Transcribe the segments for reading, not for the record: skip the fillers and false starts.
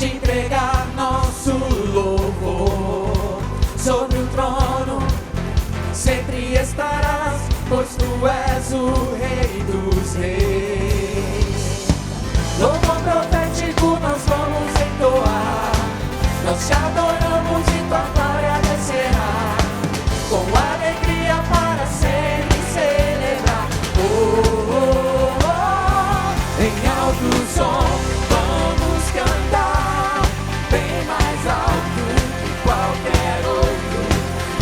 te entregar nosso louvor. Sobre o trono sempre estarás, pois tu és o Rei dos Reis. Louvor profético nós vamos entoar, nós te adoramos e tua glória descerá, com alegria para sempre celebrar. Em alto som vamos cantar, bem mais alto que qualquer outro,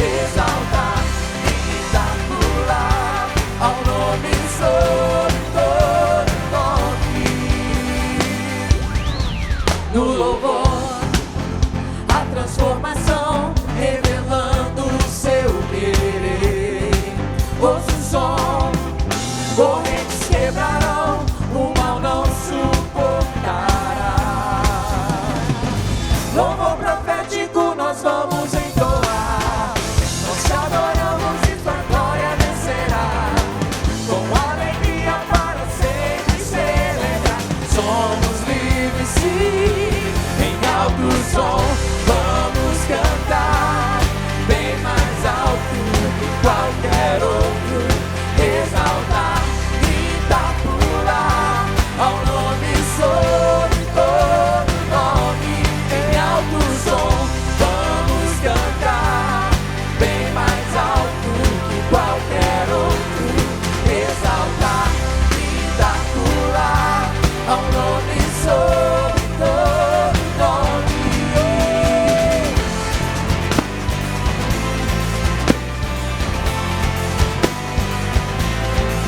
exaltar e dar pular ao nome sobre todo nome. No louvor, a transformação revelando o seu querer. Ouça o som, correntes quebrarão, o mal não suportará. Louvor profético nós vamos entoar, nós te adoramos e tua glória descerá, com alegria para sempre celebrar. Somos livres sim, em alto som vamos cantar, bem mais alto que qualquer outro, exaltar e dar pular ao nome sobre todo nome. Em alto som vamos cantar, bem mais alto que qualquer outro, exaltar e dar pular ao nome sobre todo nome.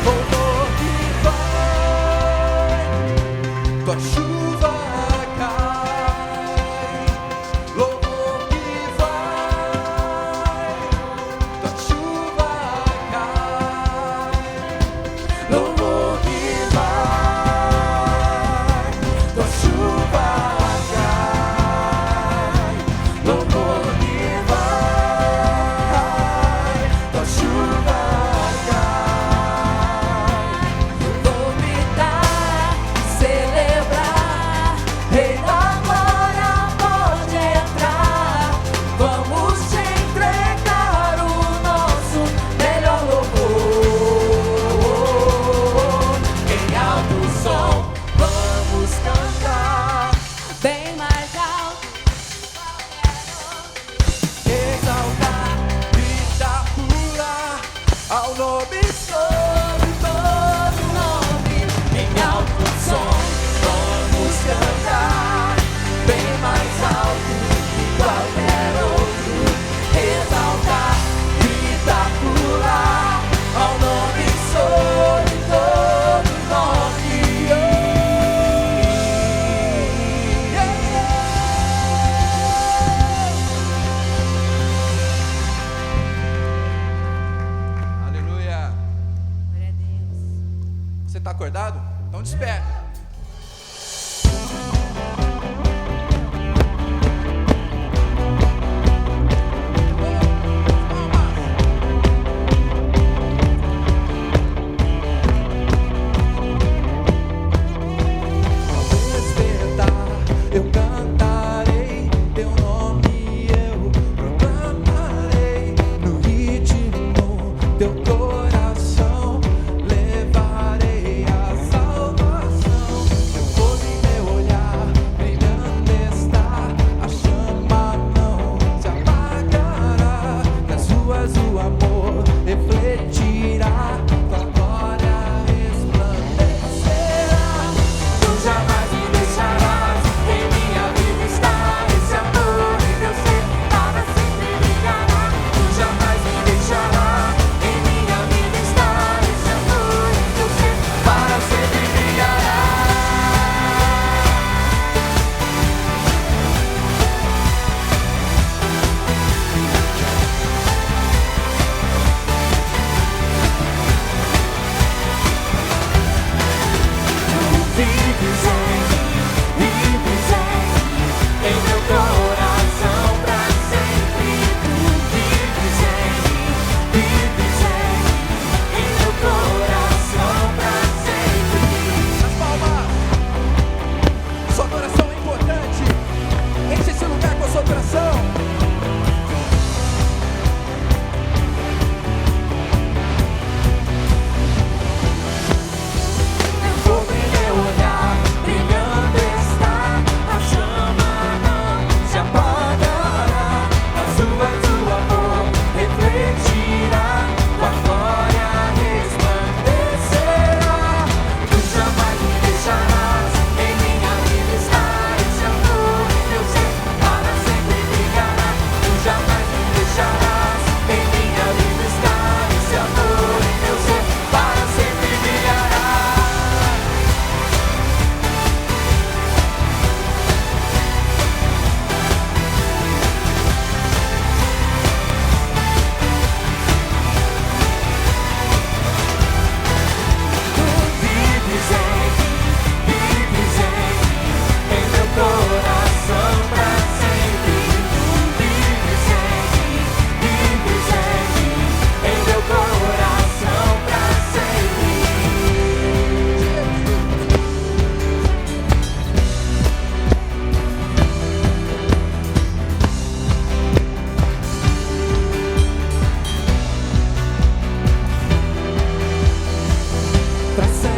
Louvor que vai, tua chuva cai. Louvor que vai, tua chuva cai. Louvor que vai, tua chuva cai. Louvor que vai, tua chuva cai. Vomitar, celebrar, Rei da glória pode entrar. Vamos te entregar o nosso melhor louvor. Em alto som vamos cantar, bem mais alto, exaltar e dar pular ao nome sobre todo nome. Em alto som vamos cantar, bem mais alto que qualquer outro, exaltar e dar pular ao nome sobre todo nome. Aleluia. Glória a Deus. Você está acordado? Então desperta. Ao despertar eu cantarei teu nome, eu proclamarei no ritmo teu coração, levarei a salvação.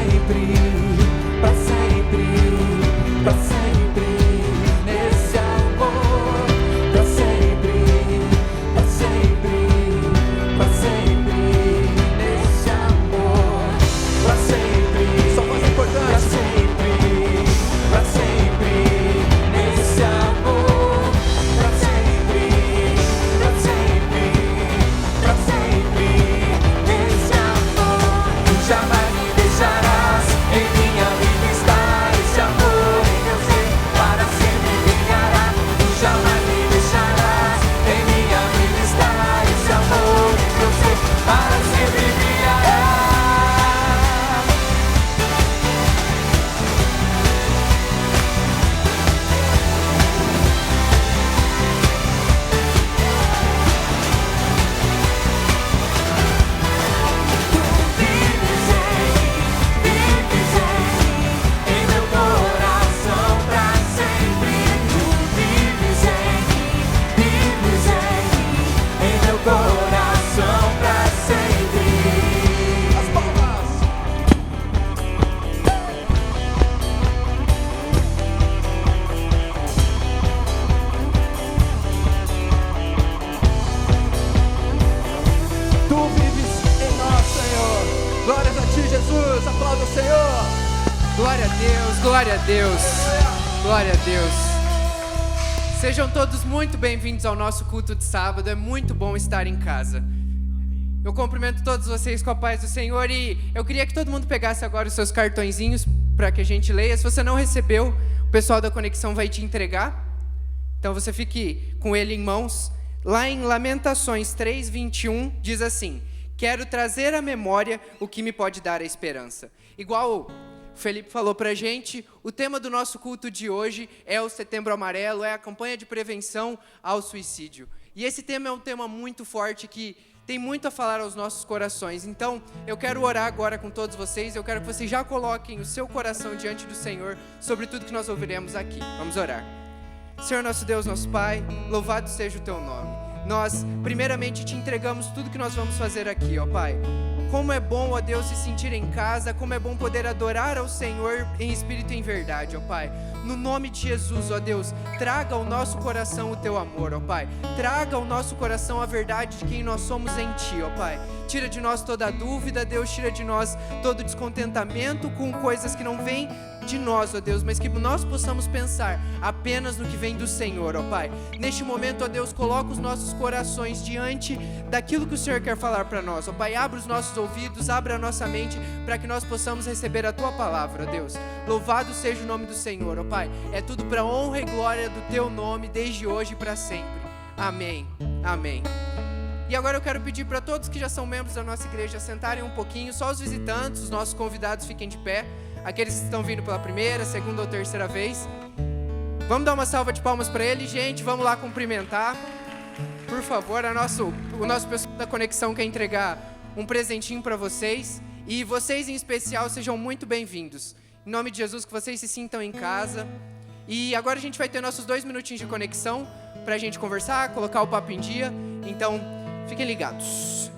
sempre, pra sempre, pra sempre, nesse amor, pra sempre, pra sempre, pra sempre, nesse amor, pra sempre, Só voz é importante. pra sempre, pra sempre, nesse amor, pra sempre, pra sempre, pra sempre, nesse amor. Tu jamais me deixarás, em minha vida está esse amor, em meu ser, para sempre me guiará. Tu jamais me deixarás, em minha vida está esse amor, em meu ser, para sempre me guiará. Em meu coração pra sempre, tu vives em meu coração pra sempre. As palmas. Tu vives em nós, Senhor. Glórias a ti, Jesus. Aplauda o Senhor. Glória a Deus, glória a Deus, glória a Deus. Sejam todos muito bem-vindos ao nosso culto de sábado, é muito bom estar em casa. Eu cumprimento todos vocês com a paz do Senhor e eu queria que todo mundo pegasse agora os seus cartõezinhos para que a gente leia. Se você não recebeu, o pessoal da Conexão vai te entregar. Então você fique com ele em mãos. Lá em Lamentações 3:21 diz assim: quero trazer à memória o que me pode dar a esperança. Igual o Felipe falou pra gente, o tema do nosso culto de hoje é o Setembro Amarelo, é a campanha de prevenção ao suicídio. E esse tema é um tema muito forte que tem muito a falar aos nossos corações. Então, eu quero orar agora com todos vocês. Eu quero que vocês já coloquem o seu coração diante do Senhor sobre tudo que nós ouviremos aqui. Vamos orar. Senhor nosso Deus, nosso Pai, louvado seja o Teu nome. Nós, primeiramente, Te entregamos tudo que nós vamos fazer aqui, ó Pai. Como é bom, ó Deus, se sentir em casa, como é bom poder adorar ao Senhor em espírito e em verdade, ó Pai. No nome de Jesus, ó Deus, traga ao nosso coração o Teu amor, ó Pai. Traga ao nosso coração a verdade de quem nós somos em Ti, ó Pai. Tira de nós toda a dúvida, Deus, tira de nós todo o descontentamento com coisas que não vêm de nós, ó Deus, mas que nós possamos pensar apenas no que vem do Senhor, ó Pai. Neste momento, ó Deus, coloca os nossos corações diante daquilo que o Senhor quer falar para nós, ó Pai. Abra os nossos ouvidos, abra a nossa mente para que nós possamos receber a Tua palavra, ó Deus. Louvado seja o nome do Senhor, ó Pai. É tudo para honra e glória do Teu nome, desde hoje e para sempre. Amém, amém. E agora eu quero pedir para todos que já são membros da nossa igreja sentarem um pouquinho, só os visitantes, os nossos convidados fiquem de pé, aqueles que estão vindo pela primeira, segunda ou terceira vez. Vamos dar uma salva de palmas para eles, gente, vamos lá cumprimentar. Por favor, o nosso pessoal da Conexão quer entregar um presentinho para vocês, e vocês em especial sejam muito bem-vindos. Em nome de Jesus, que vocês se sintam em casa. E agora a gente vai ter nossos 2 minutinhos de conexão para a gente conversar, colocar o papo em dia. Então, fiquem ligados.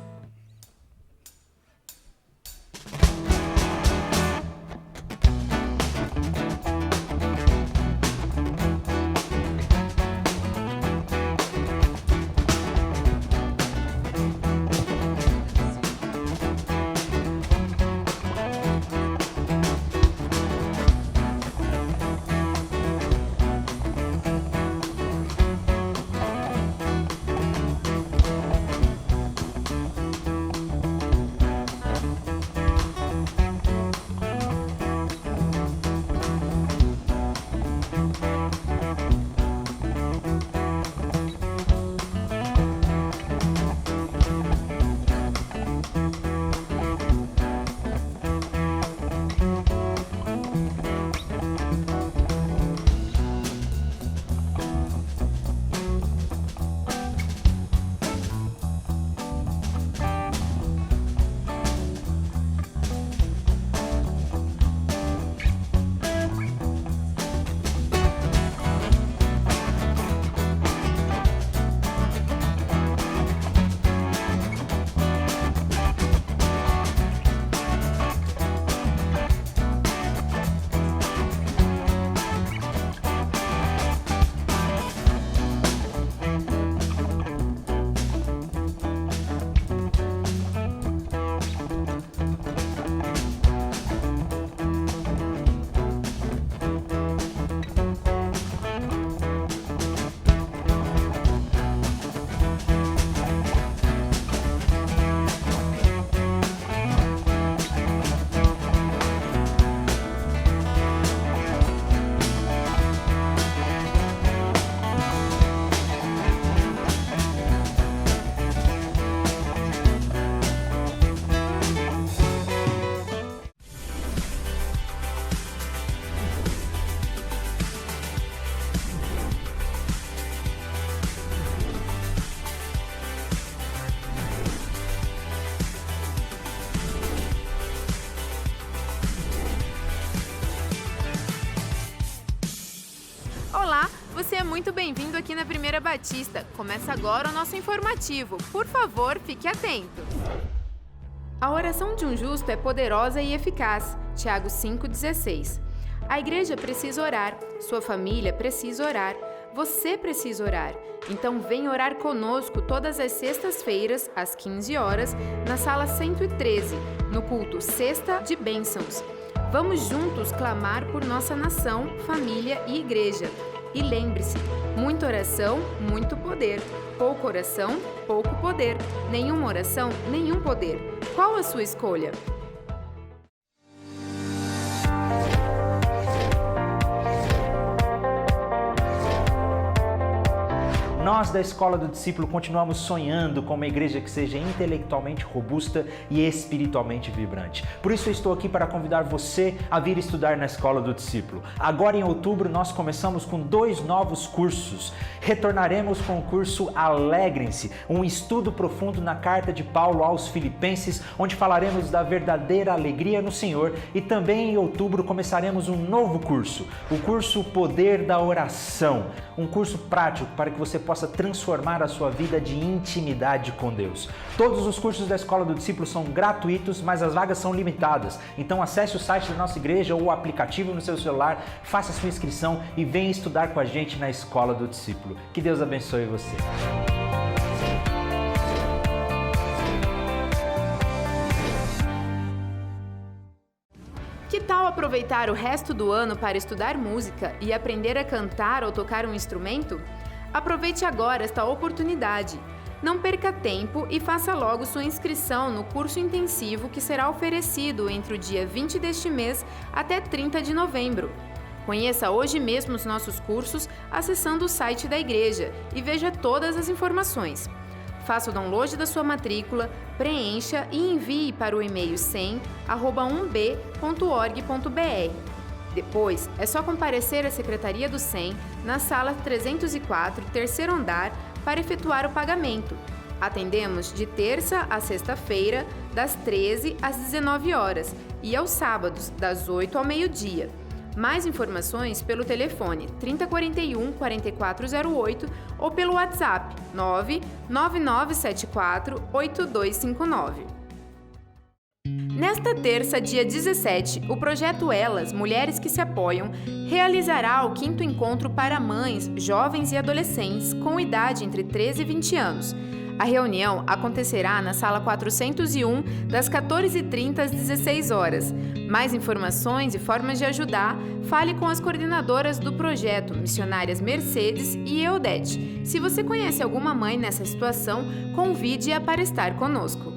Você é muito bem-vindo aqui na Primeira Batista. Começa agora o nosso informativo. Por favor, fique atento. A oração de um justo é poderosa e eficaz. Tiago 5,16. A igreja precisa orar, sua família precisa orar, você precisa orar. Então vem orar conosco todas as sextas-feiras, às 15 horas, na sala 113, no culto Sexta de Bênçãos. Vamos juntos clamar por nossa nação, família e igreja. E lembre-se, muita oração, muito poder. Pouca oração, pouco poder. Nenhuma oração, nenhum poder. Qual a sua escolha? Nós da Escola do Discípulo continuamos sonhando com uma igreja que seja intelectualmente robusta e espiritualmente vibrante. Por isso eu estou aqui para convidar você a vir estudar na Escola do Discípulo. Agora em outubro nós começamos com 2 novos cursos. Retornaremos com o curso Alegrem-se, um estudo profundo na carta de Paulo aos Filipenses, onde falaremos da verdadeira alegria no Senhor, e também em outubro começaremos um novo curso, o curso Poder da Oração, um curso prático para que você possa transformar a sua vida de intimidade com Deus. Todos os cursos da Escola do Discípulo são gratuitos, mas as vagas são limitadas. Então acesse o site da nossa igreja ou o aplicativo no seu celular, faça sua inscrição e venha estudar com a gente na Escola do Discípulo. Que Deus abençoe você. Que tal aproveitar o resto do ano para estudar música e aprender a cantar ou tocar um instrumento? Aproveite agora esta oportunidade. Não perca tempo e faça logo sua inscrição no curso intensivo que será oferecido entre o dia 20 deste mês até 30 de novembro. Conheça hoje mesmo os nossos cursos acessando o site da igreja e veja todas as informações. Faça o download da sua matrícula, preencha e envie para o e-mail sem@1b.org.br. Depois, é só comparecer à Secretaria do SEM, na sala 304, terceiro andar, para efetuar o pagamento. Atendemos de terça a sexta-feira, das 13 às 19 horas e aos sábados, das 8 ao meio-dia. Mais informações pelo telefone 3041-4408 ou pelo WhatsApp 99974-8259. Nesta terça, dia 17, o Projeto Elas, Mulheres que se Apoiam, realizará o 5º encontro para mães, jovens e adolescentes com idade entre 13 e 20 anos. A reunião acontecerá na sala 401, das 14h30 às 16 horas. Mais informações e formas de ajudar, fale com as coordenadoras do projeto, missionárias Mercedes e Eudete. Se você conhece alguma mãe nessa situação, convide-a para estar conosco.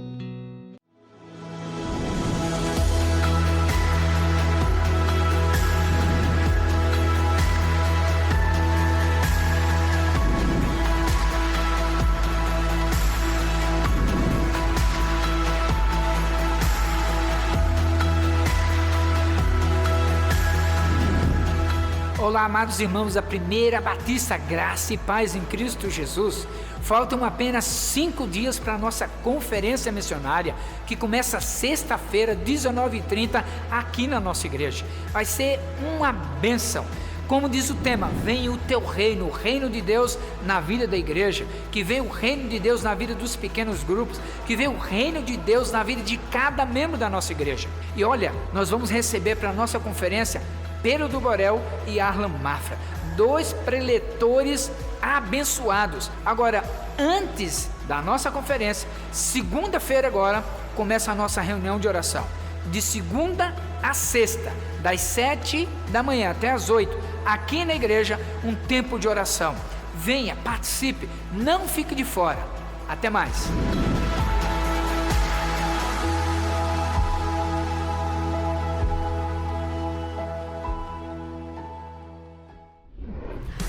Olá, amados irmãos da Primeira Batista, graça e paz em Cristo Jesus. Faltam apenas 5 dias para a nossa conferência missionária, que começa sexta-feira, 19h30, aqui na nossa igreja. Vai ser uma bênção. Como diz o tema, vem o teu reino, o reino de Deus na vida da igreja, que vem o reino de Deus na vida dos pequenos grupos, que vem o reino de Deus na vida de cada membro da nossa igreja. E olha, nós vamos receber para a nossa conferência Pedro do Borel e Arlan Mafra, 2 preletores abençoados. Agora, antes da nossa conferência, segunda-feira agora, começa a nossa reunião de oração. De segunda a sexta, das 7 da manhã até as 8, aqui na igreja, um tempo de oração. Venha, participe, não fique de fora. Até mais.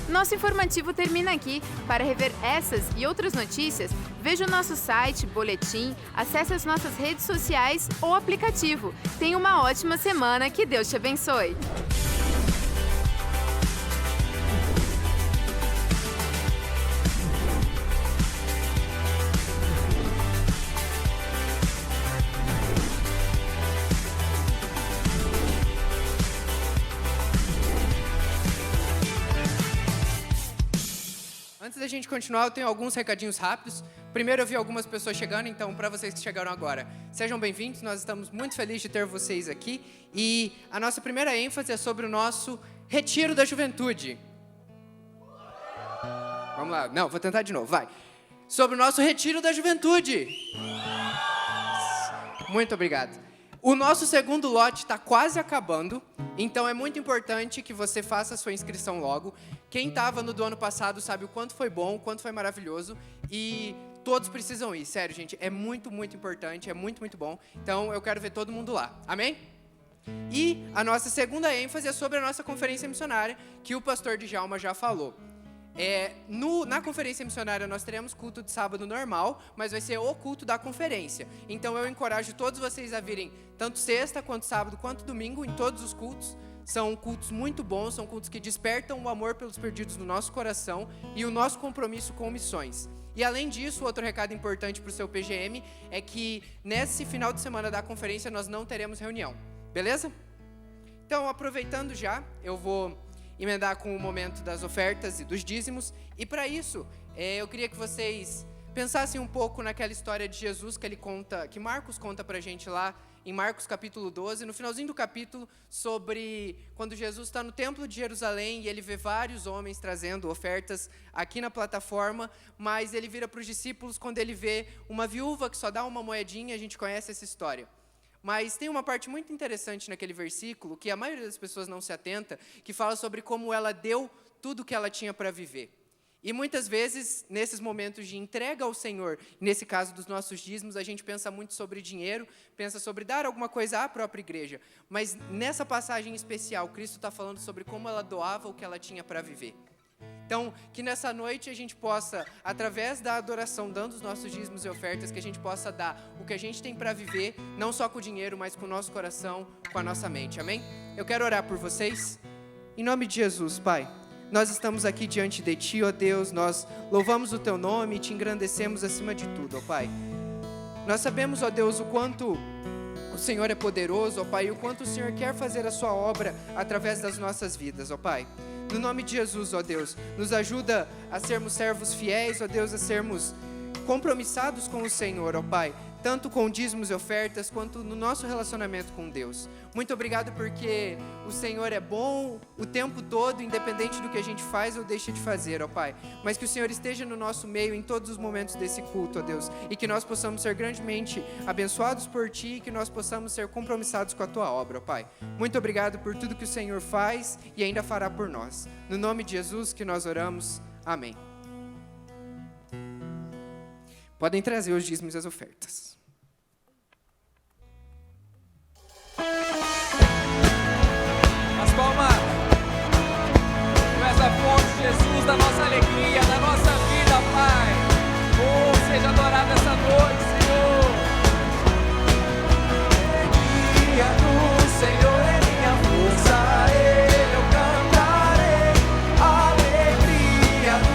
Nosso informativo termina aqui. Para rever essas e outras notícias, veja o nosso site, boletim, acesse as nossas redes sociais ou aplicativo. Tenha uma ótima semana, que Deus te abençoe. Antes da gente continuar, eu tenho alguns recadinhos rápidos. Primeiro, eu vi algumas pessoas chegando, então, para vocês que chegaram agora, sejam bem-vindos. Nós estamos muito felizes de ter vocês aqui. E a nossa primeira ênfase é sobre o nosso Retiro da Juventude. Vamos lá. Não, vou tentar de novo, vai. Sobre o nosso Retiro da Juventude. Muito obrigado. O nosso segundo lote está quase acabando, então é muito importante que você faça a sua inscrição logo. Quem estava no do ano passado sabe o quanto foi bom, o quanto foi maravilhoso, e todos precisam ir, sério, gente, é muito, muito importante, é muito, muito bom. Então eu quero ver todo mundo lá, amém? E a nossa segunda ênfase é sobre a nossa conferência missionária, que o pastor Djalma já falou. Na conferência missionária nós teremos culto de sábado normal, mas vai ser o culto da conferência. Então eu encorajo todos vocês a virem tanto sexta, quanto sábado, quanto domingo, em todos os cultos. São cultos muito bons, são cultos que despertam o amor pelos perdidos no nosso coração e o nosso compromisso com missões. E além disso, outro recado importante para o seu PGM é que nesse final de semana da conferência nós não teremos reunião, beleza? Então, aproveitando já, eu vou emendar com o momento das ofertas e dos dízimos. E para isso, eu queria que vocês pensassem um pouco naquela história de Jesus que Marcos conta para a gente lá em Marcos capítulo 12, no finalzinho do capítulo, sobre quando Jesus está no templo de Jerusalém e ele vê vários homens trazendo ofertas aqui na plataforma, mas ele vira para os discípulos quando ele vê uma viúva que só dá uma moedinha. A gente conhece essa história. Mas tem uma parte muito interessante naquele versículo, que a maioria das pessoas não se atenta, que fala sobre como ela deu tudo o que ela tinha para viver. E muitas vezes, nesses momentos de entrega ao Senhor, nesse caso dos nossos dízimos, a gente pensa muito sobre dinheiro, pensa sobre dar alguma coisa à própria igreja. Mas nessa passagem especial, Cristo está falando sobre como ela doava o que ela tinha para viver. Então, que nessa noite a gente possa, através da adoração, dando os nossos dízimos e ofertas, que a gente possa dar o que a gente tem para viver, não só com o dinheiro, mas com o nosso coração, com a nossa mente, amém? Eu quero orar por vocês. Em nome de Jesus, Pai, nós estamos aqui diante de Ti, ó Deus, nós louvamos o Teu nome e Te engrandecemos acima de tudo, ó Pai. Nós sabemos, ó Deus, o quanto o Senhor é poderoso, ó Pai, e o quanto o Senhor quer fazer a Sua obra através das nossas vidas, ó Pai. No nome de Jesus, ó Deus, nos ajuda a sermos servos fiéis, ó Deus, a sermos compromissados com o Senhor, ó Pai, tanto com dízimos e ofertas, quanto no nosso relacionamento com Deus. Muito obrigado porque o Senhor é bom o tempo todo, independente do que a gente faz ou deixa de fazer, ó Pai. Mas que o Senhor esteja no nosso meio em todos os momentos desse culto, ó Deus, e que nós possamos ser grandemente abençoados por Ti e que nós possamos ser compromissados com a Tua obra, ó Pai. Muito obrigado por tudo que o Senhor faz e ainda fará por nós. No nome de Jesus que nós oramos. Amém. Podem trazer os dízimos e as ofertas. As palmas. Tu és a fonte, Jesus, da nossa alegria, da nossa vida, Pai. Oh, seja adorado essa noite, Senhor. Alegria do Senhor é minha força, a Ele eu cantarei. Alegria do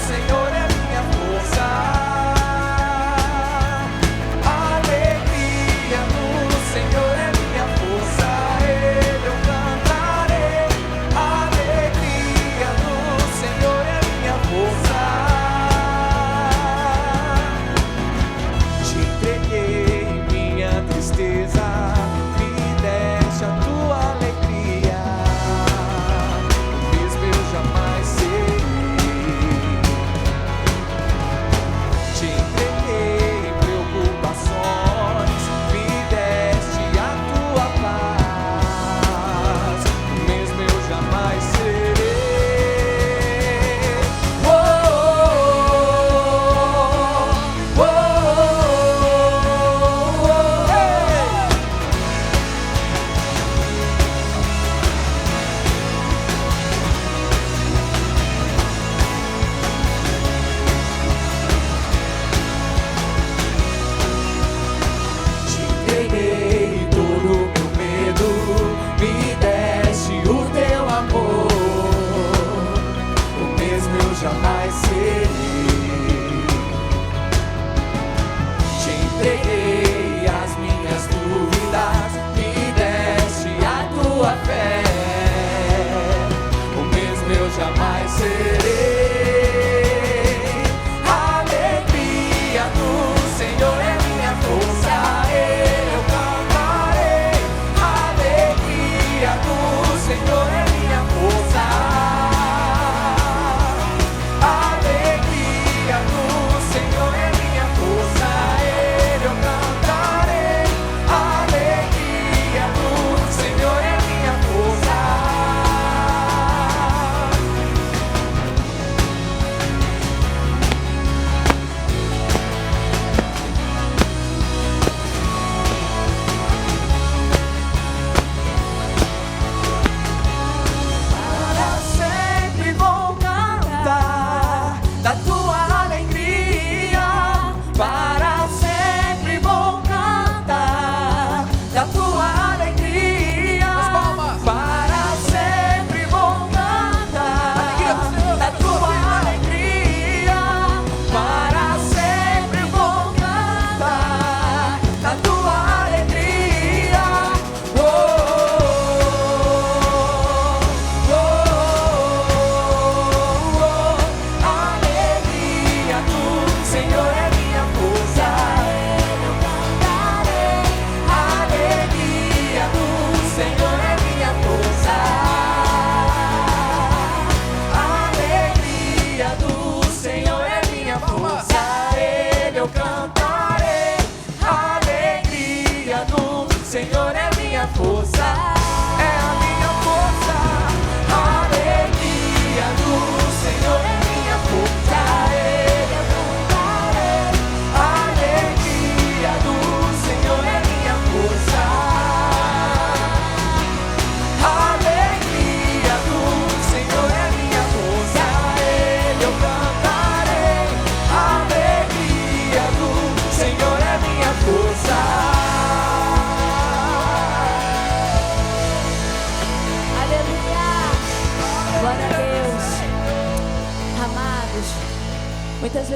Senhor é minha força. Alegria do Senhor é minha força, a Ele eu cantarei. Alegria do Senhor é minha força. Te entreguei minha tristeza, me deste a tua alegria. O mesmo eu jamais serei. Te entreguei preocupações, me deste a tua paz. O mesmo eu jamais serei. Te entreguei todo o meu medo, me deste o teu amor. O mesmo eu jamais serei. Te entreguei as minhas dúvidas, me deste a tua fé. O mesmo eu jamais serei.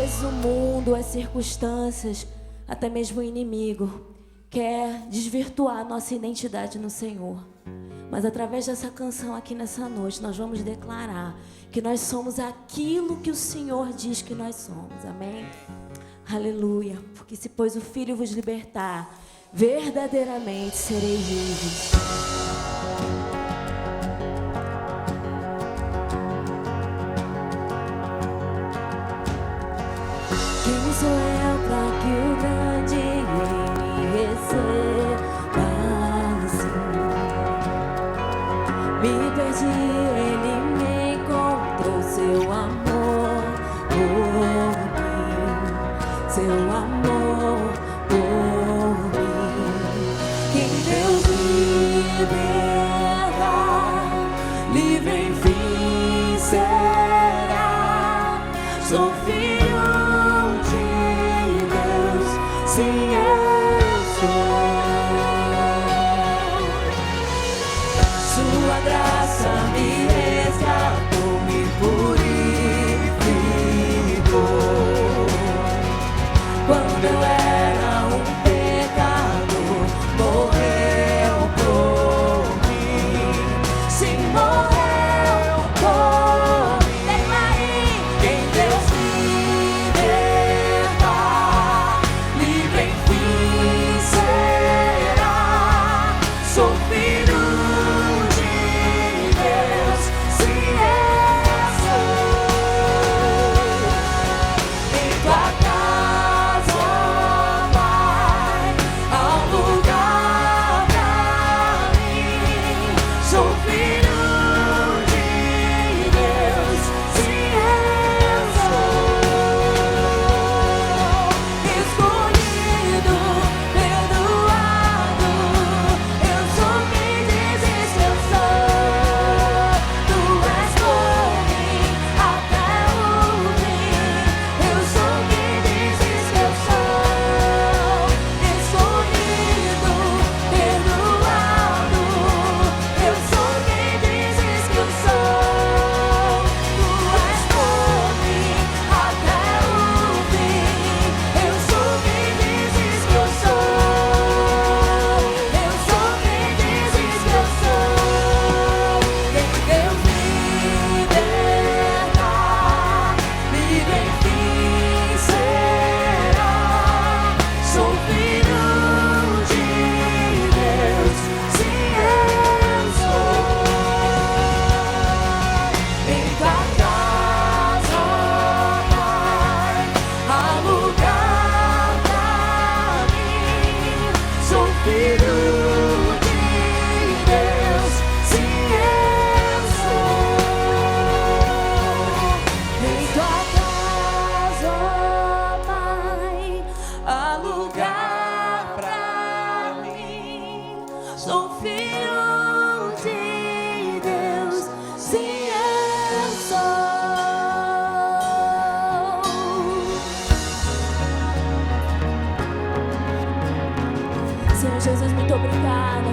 vezes o mundo, as circunstâncias, até mesmo o inimigo quer desvirtuar a nossa identidade no Senhor. Mas através dessa canção aqui nessa noite, nós vamos declarar que nós somos aquilo que o Senhor diz que nós somos. Amém? Aleluia. Porque se pois o Filho vos libertar, verdadeiramente sereis livres. Quem sou eu para que o grande Rei me receba assim? Me perdi, ele me encontrou, seu amor por mim, seu amor por mim. Quem Deus liberta, livre enfim será. Sou filho de Deus, sim eu sou. Sua graça me resgatou, me purificou. Quando eu era um pecador, morreu por mim. Sim, morreu por mim. Declare, quem Deus liberta, livre enfim será. Sou filho de Deus, sim eu sou. Em tua casa vai, há um lugar pra mim. Sou filho de Deus, sim eu sou. Escolhido, perdoado, eu sou quem dizes que eu sou. Tu és por mim até o fim. Eu sou quem dizes que eu sou. Escolhido, perdoado, eu sou quem dizes que eu sou. Tu és por mim até o fim. Eu sou quem dizes que eu sou. Eu sou quem dizes que eu sou. Quem Deus liberta, livre enfim será. Sou filho de Deus, sim eu sou. Em tua casa vai, há lugar pra mim. Sou filho de Deus, sim eu sou. Em tua casa vai, há lugar pra mim. Sou filho de Deus, sim eu sou. Senhor Jesus, muito obrigada,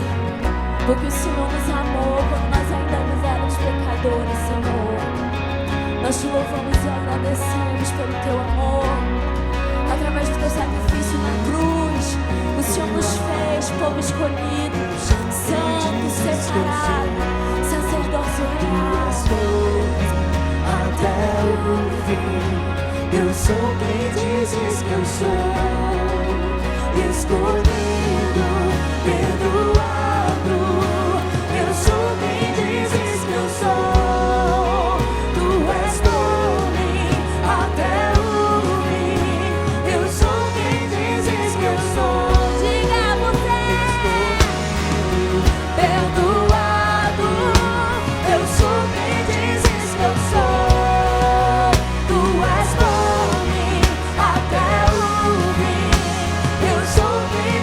porque o Senhor nos amou quando nós ainda éramos pecadores, Senhor. Nós te louvamos e agradecemos pelo teu amor. Através do teu sacrifício na cruz, o Senhor nos fez povo escolhido, santo, separado, sacerdócio real. Até o fim, eu sou quem dizes que eu sou. Escolhido, perdoado, eu sou quem dizes que eu sou. Tu és por mim até o fim. Eu sou quem dizes que eu sou. Diga você, Perdoado, eu sou quem dizes que eu sou. Tu és por mim até o fim. Eu sou quem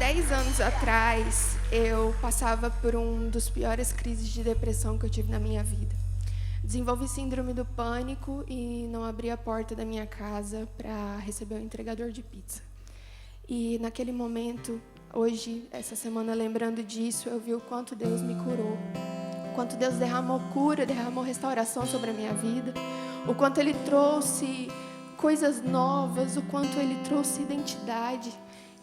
10 anos atrás, eu passava por um dos piores crises de depressão que eu tive na minha vida. Desenvolvi síndrome do pânico e não abri a porta da minha casa para receber um entregador de pizza. E naquele momento, hoje, essa semana, lembrando disso, eu vi o quanto Deus me curou. O quanto Deus derramou cura, derramou restauração sobre a minha vida. O quanto Ele trouxe coisas novas, o quanto Ele trouxe identidade.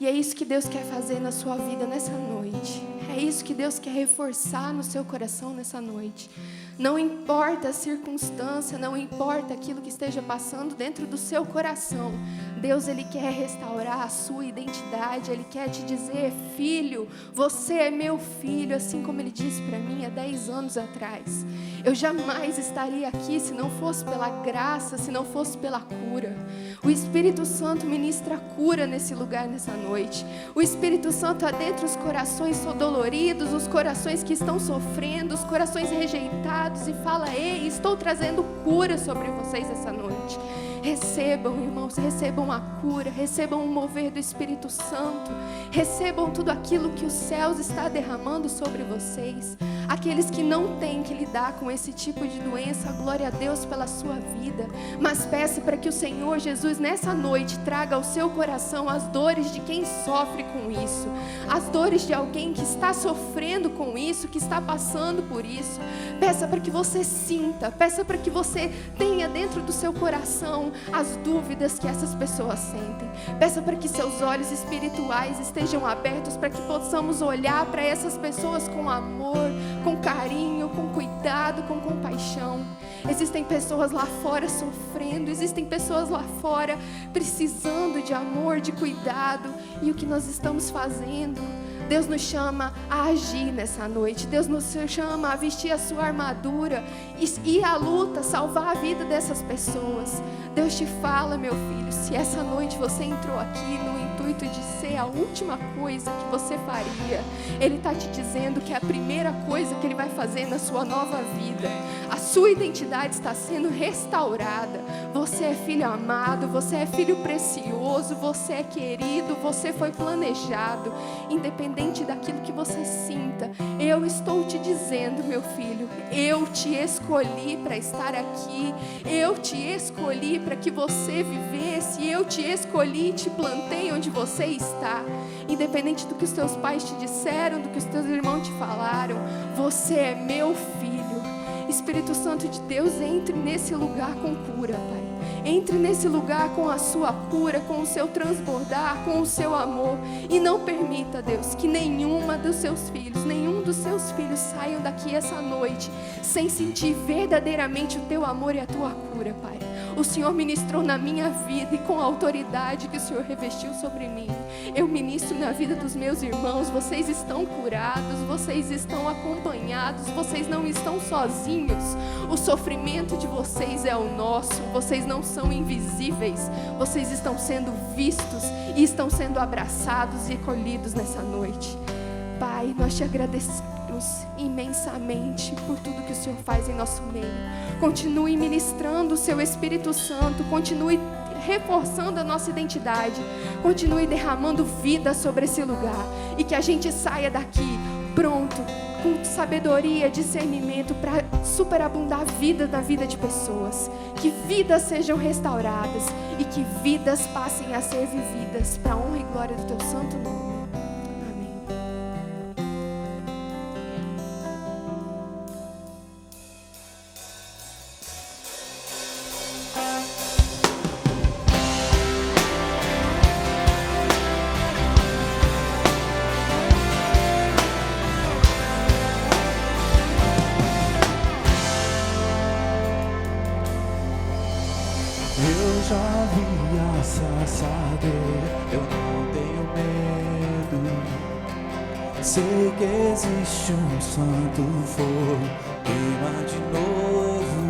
E é isso que Deus quer fazer na sua vida nessa noite. É isso que Deus quer reforçar no seu coração nessa noite. Não importa a circunstância, não importa aquilo que esteja passando dentro do seu coração. Deus, Ele quer restaurar a sua identidade. Ele quer te dizer: filho, você é meu filho, assim como Ele disse para mim há 10 anos atrás. Eu jamais estaria aqui se não fosse pela graça, se não fosse pela cura. O Espírito Santo ministra cura nesse lugar, nessa noite. O Espírito Santo adentra os corações doloridos, os corações que estão sofrendo, os corações rejeitados, e fala: ei, estou trazendo cura sobre vocês essa noite. Recebam, irmãos, recebam a cura, recebam o mover do Espírito Santo, recebam tudo aquilo que os céus está derramando sobre vocês. Aqueles que não têm que lidar com esse tipo de doença, glória a Deus pela sua vida, mas peça para que o Senhor Jesus nessa noite traga ao seu coração as dores de quem sofre com isso, as dores de alguém que está sofrendo com isso, que está passando por isso. Peça para que você sinta, peça para que você tenha dentro do seu coração as dúvidas que essas pessoas sentem. Peça para que seus olhos espirituais estejam abertos, para que possamos olhar para essas pessoas com amor, com carinho, com cuidado, com compaixão. Existem pessoas lá fora sofrendo, existem pessoas lá fora precisando de amor, de cuidado. E o que nós estamos fazendo? Deus nos chama a agir nessa noite. Deus nos chama a vestir a sua armadura e ir à luta, salvar a vida dessas pessoas. Deus te fala, meu filho, se essa noite você entrou aqui no intuito de ser a última coisa que você faria, Ele está te dizendo que é a primeira coisa que Ele vai fazer na sua nova vida. A sua identidade está sendo restaurada. Você é filho amado, você é filho precioso, você é querido, você foi planejado. Independente daquilo que você sinta, eu estou te dizendo, meu filho, eu te escolhi para estar aqui, eu te escolhi para que você vivesse, eu te escolhi e te plantei onde você está. Independente do que os teus pais te disseram, do que os teus irmãos te falaram, você é meu filho. Espírito Santo de Deus, entre nesse lugar com cura, Pai. Entre nesse lugar com a sua cura, com o seu transbordar, com o seu amor. E não permita, Deus, que nenhum dos seus filhos saiam daqui essa noite sem sentir verdadeiramente o teu amor e a tua cura, Pai. O Senhor ministrou na minha vida e com a autoridade que o Senhor revestiu sobre mim, eu ministro na vida dos meus irmãos. Vocês estão curados, vocês estão acompanhados, vocês não estão sozinhos. O sofrimento de vocês é o nosso, vocês não são invisíveis, vocês estão sendo vistos e estão sendo abraçados e acolhidos nessa noite. Pai, nós te agradecemos imensamente por tudo que o Senhor faz em nosso meio. Continue ministrando o seu Espírito Santo, continue reforçando a nossa identidade, continue derramando vida sobre esse lugar e que a gente saia daqui pronto, com sabedoria, discernimento para superabundar a vida na vida de pessoas. Que vidas sejam restauradas e que vidas passem a ser vividas para a honra e glória do teu santo nome. Eu já vi a saçadeira, eu não tenho medo. Sei que existe um santo fogo, queima de novo.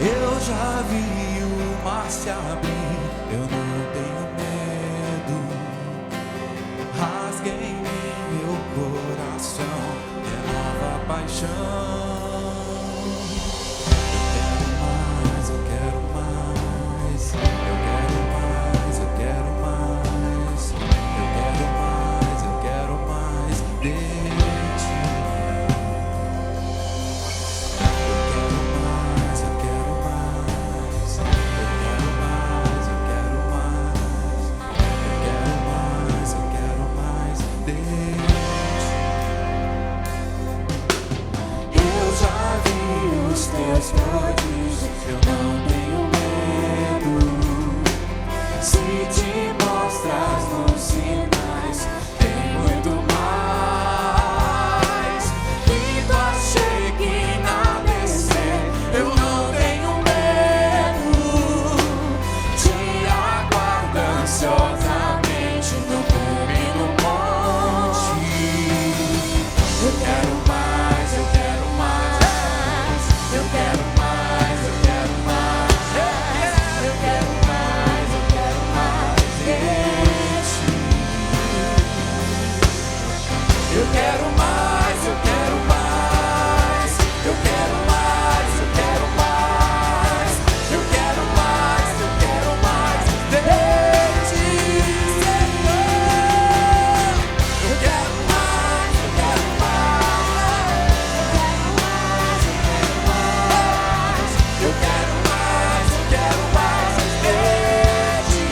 Eu já vi o mar se abrir, eu não tenho medo. Rasgue em mim meu coração, renova a paixão. Eu quero mais, eu quero mais, eu quero mais. Se te mostras nos sinais, tem muito mais. Que tua Shekinah descer, eu não tenho medo. Te aguardo ansiosamente no cume do monte. Eu quero mais, eu quero mais. Eu quero mais, eu quero mais. Eu quero mais, eu quero mais de ti. Eu quero mais, eu quero mais. Eu quero mais, eu quero mais. Eu quero mais, eu quero mais de ti, Senhor. Eu quero mais, eu quero mais. Eu quero mais, eu quero mais de ti.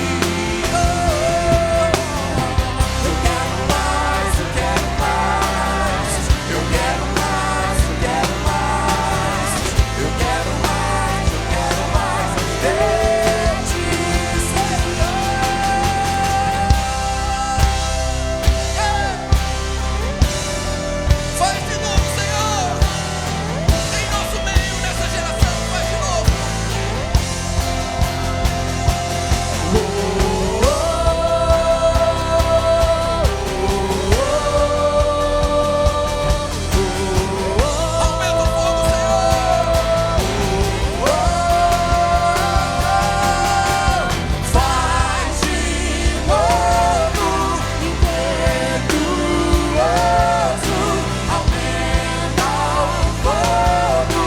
Eu quero mais, eu quero mais. Eu quero mais, eu quero mais. Eu quero mais, eu quero mais de ti, Senhor. Faz de novo, Senhor. Em nosso meio, nessa geração, faz de novo. Aumenta o fogo, Senhor. Faz de novo, impetuoso. Aumenta o fogo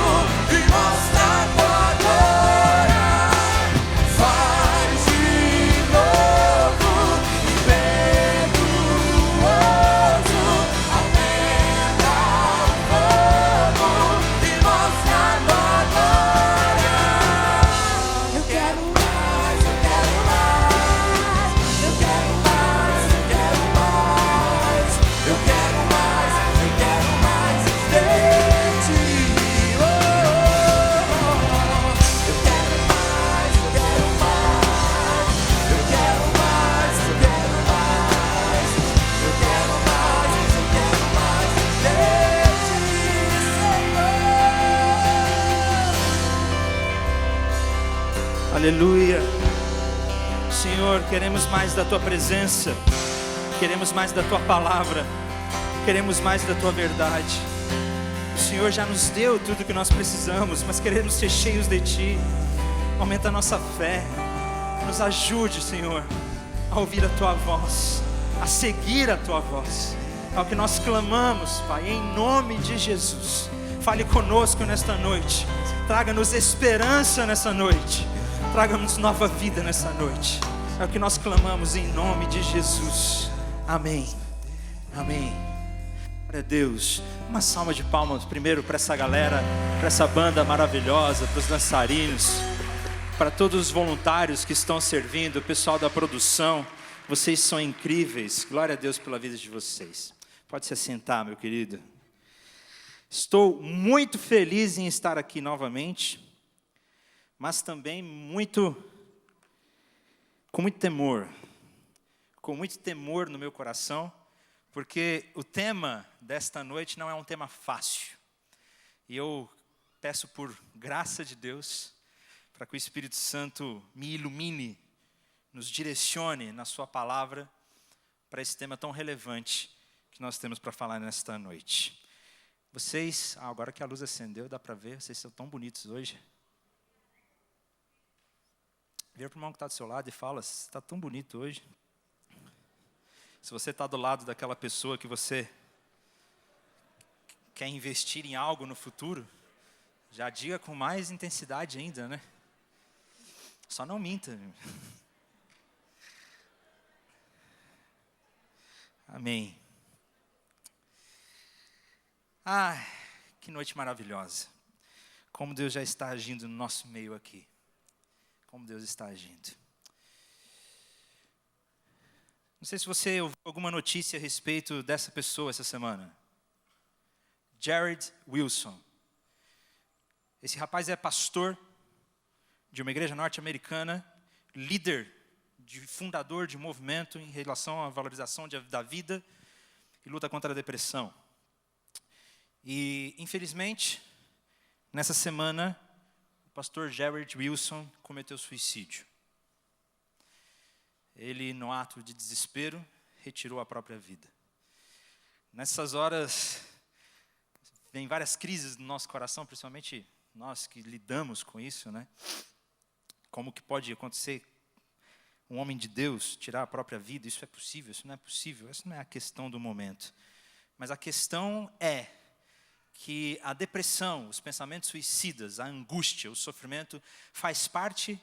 e mostra a tua glória. Faz de novo, impetuoso. Aumenta o fogo e mostra a tua glória. Eu quero mais, eu quero mais. Eu quero mais, eu quero mais. Eu quero mais, eu quero mais de ti. Oh, eu quero mais, eu quero mais. Eu quero mais, eu quero mais. Eu quero mais, eu quero mais de ti, Senhor. Aleluia. Senhor, queremos mais da Tua presença, queremos mais da Tua palavra, queremos mais da Tua verdade. O Senhor já nos deu tudo que nós precisamos, mas queremos ser cheios de Ti. Aumenta a nossa fé, nos ajude, Senhor, a ouvir a Tua voz, a seguir a Tua voz. É o que nós clamamos, Pai, em nome de Jesus. Fale conosco nesta noite, traga-nos esperança nessa noite, traga-nos nova vida nessa noite. É o que nós clamamos em nome de Jesus. Amém. Amém. Glória a Deus. Uma salva de palmas primeiro para essa galera, para essa banda maravilhosa, para os dançarinos, para todos os voluntários que estão servindo, o pessoal da produção. Vocês são incríveis. Glória a Deus pela vida de vocês. Pode se assentar, meu querido. Estou muito feliz em estar aqui novamente, mas também com muito temor no meu coração, porque o tema desta noite não é um tema fácil. E eu peço por graça de Deus, para que o Espírito Santo me ilumine, nos direcione na sua palavra, para esse tema tão relevante que nós temos para falar nesta noite. Vocês, agora que a luz acendeu, dá para ver, vocês são tão bonitos hoje. Vira para o irmão que está do seu lado e fala: você está tão bonito hoje. Se você está do lado daquela pessoa que você quer investir em algo no futuro, já diga com mais intensidade ainda, né? Só não minta. Amém. Ah, que noite maravilhosa. Como Deus já está agindo no nosso meio aqui. Como Deus está agindo. Não sei se você ouviu alguma notícia a respeito dessa pessoa essa semana. Jared Wilson. Esse rapaz é pastor de uma igreja norte-americana, líder de fundador de movimento em relação à valorização da vida e luta contra a depressão. E, infelizmente, nessa semana, o pastor Gerald Wilson cometeu suicídio. Ele, no ato de desespero, retirou a própria vida. Nessas horas, vem várias crises no nosso coração, principalmente nós que lidamos com isso, né? Como que pode acontecer um homem de Deus tirar a própria vida? Isso é possível? Isso não é possível? Essa não é a questão do momento. Mas a questão é que a depressão, os pensamentos suicidas, a angústia, o sofrimento faz parte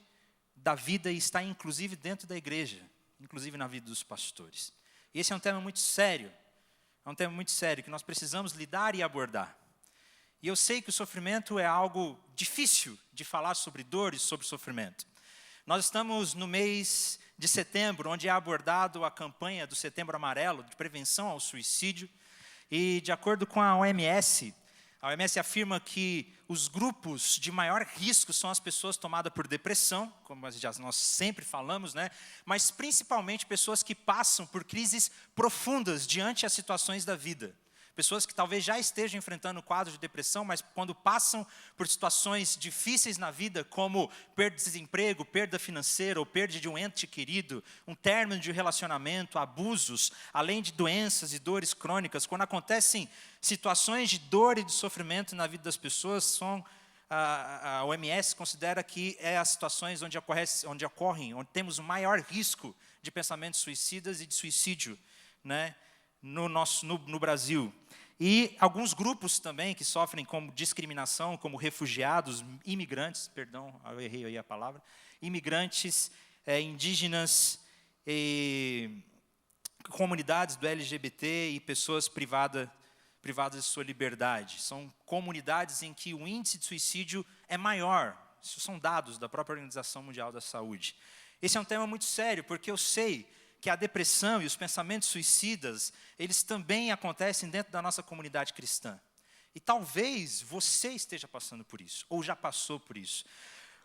da vida e está inclusive dentro da igreja, inclusive na vida dos pastores. E esse é um tema muito sério. É um tema muito sério que nós precisamos lidar e abordar. E eu sei que o sofrimento é algo difícil de falar sobre dor e sobre sofrimento. Nós estamos no mês de setembro, onde é abordado a campanha do Setembro Amarelo, de prevenção ao suicídio. E de acordo com a OMS afirma que os grupos de maior risco são as pessoas tomadas por depressão, como nós sempre falamos, né? Mas principalmente pessoas que passam por crises profundas diante das situações da vida. Pessoas que talvez já estejam enfrentando quadros de depressão, mas quando passam por situações difíceis na vida, como perda de desemprego, perda financeira ou perda de um ente querido, um término de relacionamento, abusos, além de doenças e dores crônicas, quando acontecem situações de dor e de sofrimento na vida das pessoas, a OMS considera que é as situações onde temos o maior risco de pensamentos suicidas e de suicídio, né, no Brasil. E alguns grupos também que sofrem como discriminação, como refugiados, imigrantes, perdão, eu errei aí a palavra, imigrantes, indígenas, comunidades do LGBT e pessoas privadas de sua liberdade. São comunidades em que o índice de suicídio é maior. Isso são dados da própria Organização Mundial da Saúde. Esse é um tema muito sério, porque eu sei que a depressão e os pensamentos suicidas, eles também acontecem dentro da nossa comunidade cristã. E talvez você esteja passando por isso, ou já passou por isso.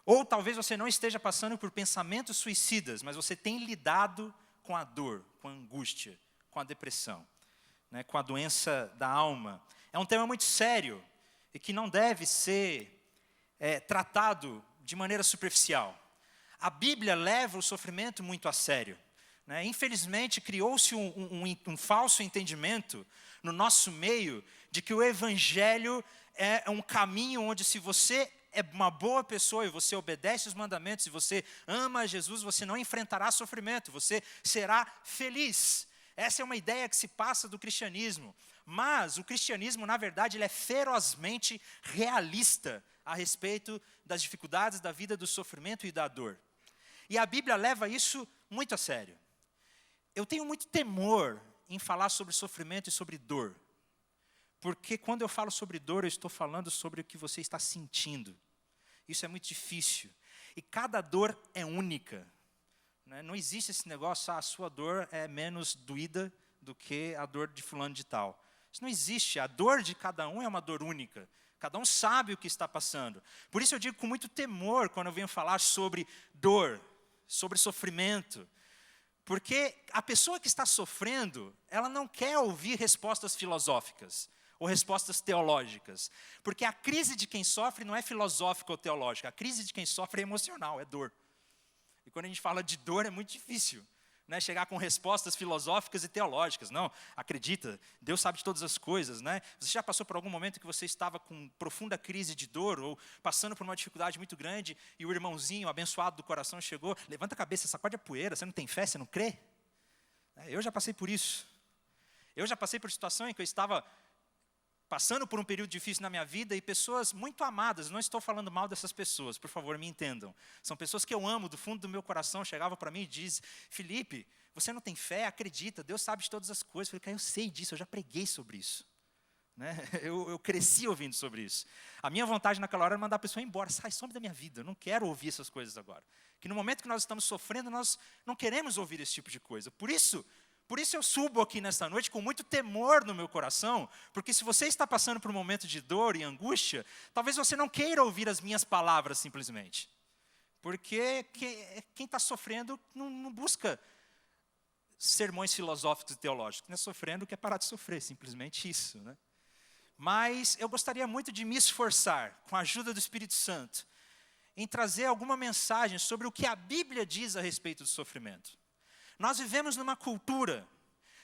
Ou talvez você não esteja passando por pensamentos suicidas, mas você tem lidado com a dor, com a angústia, com a depressão, né, com a doença da alma. É um tema muito sério e que não deve ser tratado de maneira superficial. A Bíblia leva o sofrimento muito a sério. Né? Infelizmente, criou-se um falso entendimento no nosso meio de que o Evangelho é um caminho onde, se você é uma boa pessoa e você obedece os mandamentos, e você ama Jesus, você não enfrentará sofrimento, você será feliz. Essa é uma ideia que se passa do cristianismo. Mas o cristianismo, na verdade, ele é ferozmente realista a respeito das dificuldades da vida, do sofrimento e da dor. E a Bíblia leva isso muito a sério. Eu tenho muito temor em falar sobre sofrimento e sobre dor. Porque quando eu falo sobre dor, eu estou falando sobre o que você está sentindo. Isso é muito difícil. E cada dor é única. Né? Não existe esse negócio, a sua dor é menos doída do que a dor de fulano de tal. Isso não existe. A dor de cada um é uma dor única. Cada um sabe o que está passando. Por isso eu digo com muito temor quando eu venho falar sobre dor, sobre sofrimento. Porque a pessoa que está sofrendo, ela não quer ouvir respostas filosóficas ou respostas teológicas. Porque a crise de quem sofre não é filosófica ou teológica. A crise de quem sofre é emocional, é dor. E quando a gente fala de dor, é muito difícil, né, chegar com respostas filosóficas e teológicas. Não, acredita, Deus sabe de todas as coisas. Né? Você já passou por algum momento que você estava com profunda crise de dor ou passando por uma dificuldade muito grande e o irmãozinho abençoado do coração chegou, levanta a cabeça, sacode a poeira, você não tem fé, você não crê? Eu já passei por isso. Eu já passei por situação em que eu estava passando por um período difícil na minha vida e pessoas muito amadas, não estou falando mal dessas pessoas, por favor, me entendam. São pessoas que eu amo do fundo do meu coração, chegavam para mim e dizem, Felipe, você não tem fé? Acredita, Deus sabe de todas as coisas. Eu falei, cara, eu sei disso, eu já preguei sobre isso. Né? Eu cresci ouvindo sobre isso. A minha vontade naquela hora era mandar a pessoa embora, sai, some da minha vida, eu não quero ouvir essas coisas agora. Que no momento que nós estamos sofrendo, nós não queremos ouvir esse tipo de coisa. Por isso eu subo aqui nesta noite com muito temor no meu coração, porque se você está passando por um momento de dor e angústia, talvez você não queira ouvir as minhas palavras simplesmente. Porque quem está sofrendo não busca sermões filosóficos e teológicos. Quem está sofrendo quer parar de sofrer, simplesmente isso, né? Mas eu gostaria muito de me esforçar, com a ajuda do Espírito Santo, em trazer alguma mensagem sobre o que a Bíblia diz a respeito do sofrimento. Nós vivemos numa cultura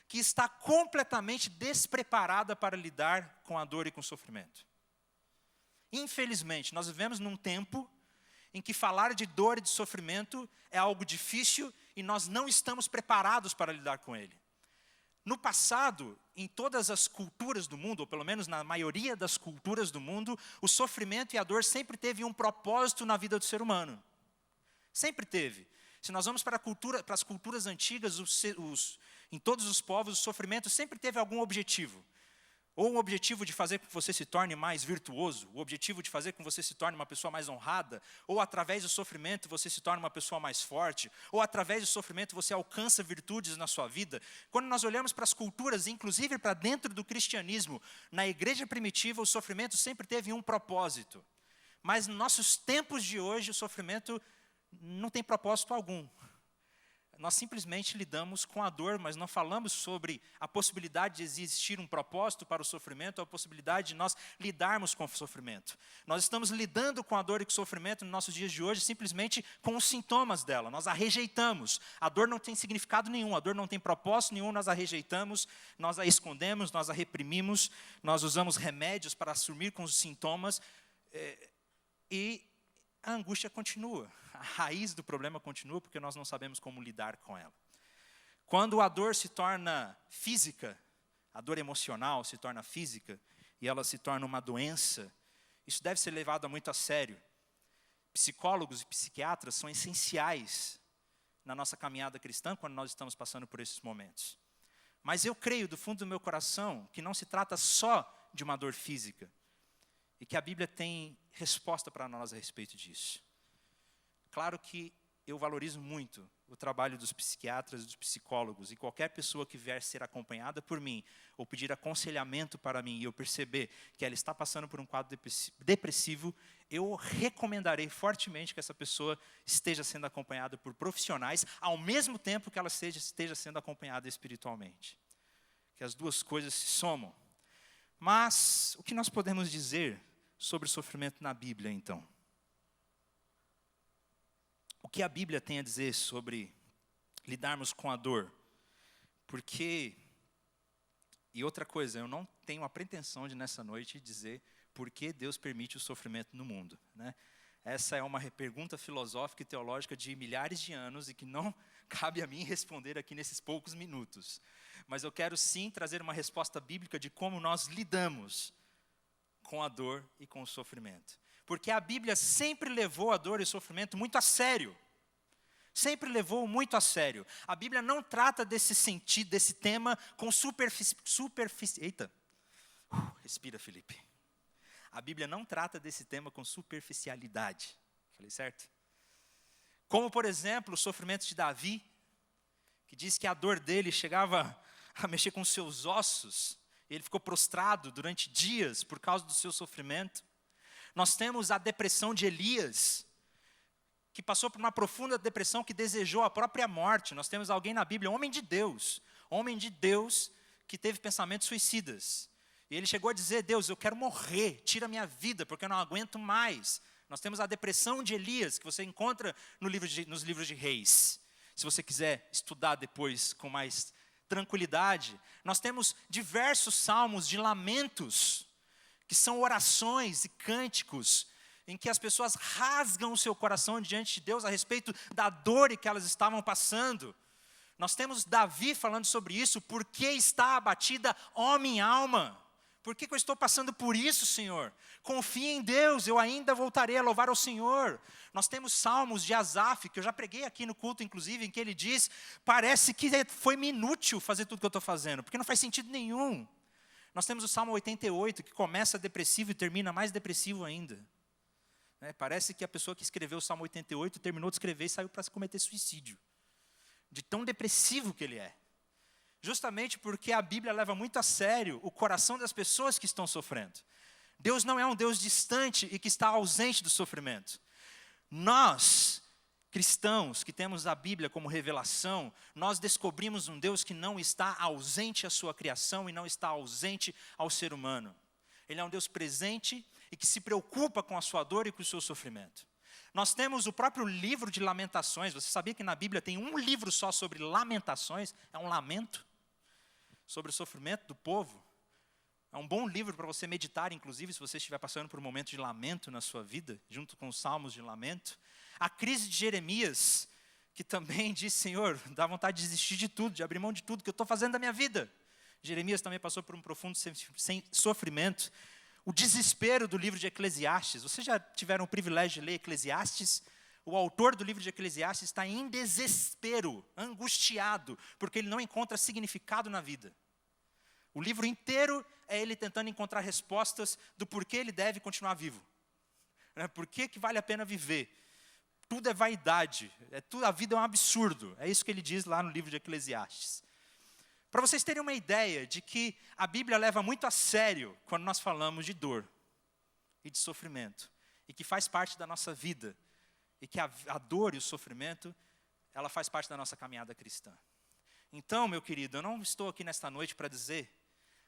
que está completamente despreparada para lidar com a dor e com o sofrimento. Infelizmente, nós vivemos num tempo em que falar de dor e de sofrimento é algo difícil e nós não estamos preparados para lidar com ele. No passado, em todas as culturas do mundo, ou pelo menos na maioria das culturas do mundo, o sofrimento e a dor sempre teve um propósito na vida do ser humano. Sempre teve. Se nós vamos para as culturas antigas, em todos os povos, o sofrimento sempre teve algum objetivo. Ou um objetivo de fazer com que você se torne mais virtuoso, o objetivo de fazer com que você se torne uma pessoa mais honrada, ou através do sofrimento você se torna uma pessoa mais forte, ou através do sofrimento você alcança virtudes na sua vida. Quando nós olhamos para as culturas, inclusive para dentro do cristianismo, na igreja primitiva o sofrimento sempre teve um propósito. Mas nos nossos tempos de hoje o sofrimento não tem propósito algum. Nós simplesmente lidamos com a dor, mas não falamos sobre a possibilidade de existir um propósito para o sofrimento, a possibilidade de nós lidarmos com o sofrimento. Nós estamos lidando com a dor e com o sofrimento nos nossos dias de hoje simplesmente com os sintomas dela. Nós a rejeitamos. A dor não tem significado nenhum, a dor não tem propósito nenhum, nós a rejeitamos, nós a escondemos, nós a reprimimos, nós usamos remédios para assumir com os sintomas e a angústia continua. A raiz do problema continua porque nós não sabemos como lidar com ela. Quando a dor se torna física, a dor emocional se torna física e ela se torna uma doença, isso deve ser levado muito a sério. Psicólogos e psiquiatras são essenciais na nossa caminhada cristã quando nós estamos passando por esses momentos. Mas eu creio do fundo do meu coração que não se trata só de uma dor física e que a Bíblia tem resposta para nós a respeito disso. Claro que eu valorizo muito o trabalho dos psiquiatras e dos psicólogos, e qualquer pessoa que vier ser acompanhada por mim, ou pedir aconselhamento para mim, e eu perceber que ela está passando por um quadro depressivo, eu recomendarei fortemente que essa pessoa esteja sendo acompanhada por profissionais, ao mesmo tempo que ela esteja sendo acompanhada espiritualmente. Que as duas coisas se somam. Mas, o que nós podemos dizer sobre o sofrimento na Bíblia, então? O que a Bíblia tem a dizer sobre lidarmos com a dor? Porque, e outra coisa, eu não tenho a pretensão de nessa noite dizer por que Deus permite o sofrimento no mundo, né? Essa é uma pergunta filosófica e teológica de milhares de anos e que não cabe a mim responder aqui nesses poucos minutos. Mas eu quero sim trazer uma resposta bíblica de como nós lidamos com a dor e com o sofrimento. Porque a Bíblia sempre levou a dor e o sofrimento muito a sério. Sempre levou muito a sério. A Bíblia não trata desse sentido, desse tema com Eita. Respira, Felipe. A Bíblia não trata desse tema com superficialidade. Falei certo? Como, por exemplo, o sofrimento de Davi, que diz que a dor dele chegava a mexer com seus ossos, e ele ficou prostrado durante dias por causa do seu sofrimento. Nós temos a depressão de Elias, que passou por uma profunda depressão, que desejou a própria morte. Nós temos alguém na Bíblia, homem de Deus, que teve pensamentos suicidas. E ele chegou a dizer: Deus, eu quero morrer, tira minha vida, porque eu não aguento mais. Nós temos a depressão de Elias, que você encontra nos livros de Reis. Se você quiser estudar depois com mais tranquilidade. Nós temos diversos salmos de lamentos, que são orações e cânticos, em que as pessoas rasgam o seu coração diante de Deus a respeito da dor que elas estavam passando. Nós temos Davi falando sobre isso: por que está abatida, ó minha alma? Por que eu estou passando por isso, Senhor? Confie em Deus, eu ainda voltarei a louvar ao Senhor. Nós temos salmos de Asaf, que eu já preguei aqui no culto, inclusive, em que ele diz: parece que foi-me inútil fazer tudo que eu estou fazendo, porque não faz sentido nenhum. Nós temos o Salmo 88, que começa depressivo e termina mais depressivo ainda. Parece que a pessoa que escreveu o Salmo 88 terminou de escrever e saiu para cometer suicídio. De tão depressivo que ele é. Justamente porque a Bíblia leva muito a sério o coração das pessoas que estão sofrendo. Deus não é um Deus distante e que está ausente do sofrimento. Nós cristãos que temos a Bíblia como revelação, nós descobrimos um Deus que não está ausente à sua criação e não está ausente ao ser humano. Ele é um Deus presente e que se preocupa com a sua dor e com o seu sofrimento. Nós temos o próprio livro de Lamentações. Você sabia que na Bíblia tem um livro só sobre lamentações? É um lamento sobre o sofrimento do povo. É um bom livro para você meditar, inclusive, se você estiver passando por um momento de lamento na sua vida, junto com os salmos de lamento. A crise de Jeremias, que também diz, Senhor, dá vontade de desistir de tudo, de abrir mão de tudo que eu estou fazendo da minha vida. Jeremias também passou por um profundo sofrimento. O desespero do livro de Eclesiastes. Vocês já tiveram o privilégio de ler Eclesiastes? O autor do livro de Eclesiastes está em desespero, angustiado, porque ele não encontra significado na vida. O livro inteiro é ele tentando encontrar respostas do porquê ele deve continuar vivo. Por que vale a pena viver? Tudo é vaidade, a vida é um absurdo. É isso que ele diz lá no livro de Eclesiastes. Para vocês terem uma ideia de que a Bíblia leva muito a sério quando nós falamos de dor e de sofrimento, e que faz parte da nossa vida, e que a dor e o sofrimento, ela faz parte da nossa caminhada cristã. Então, meu querido, eu não estou aqui nesta noite para dizer,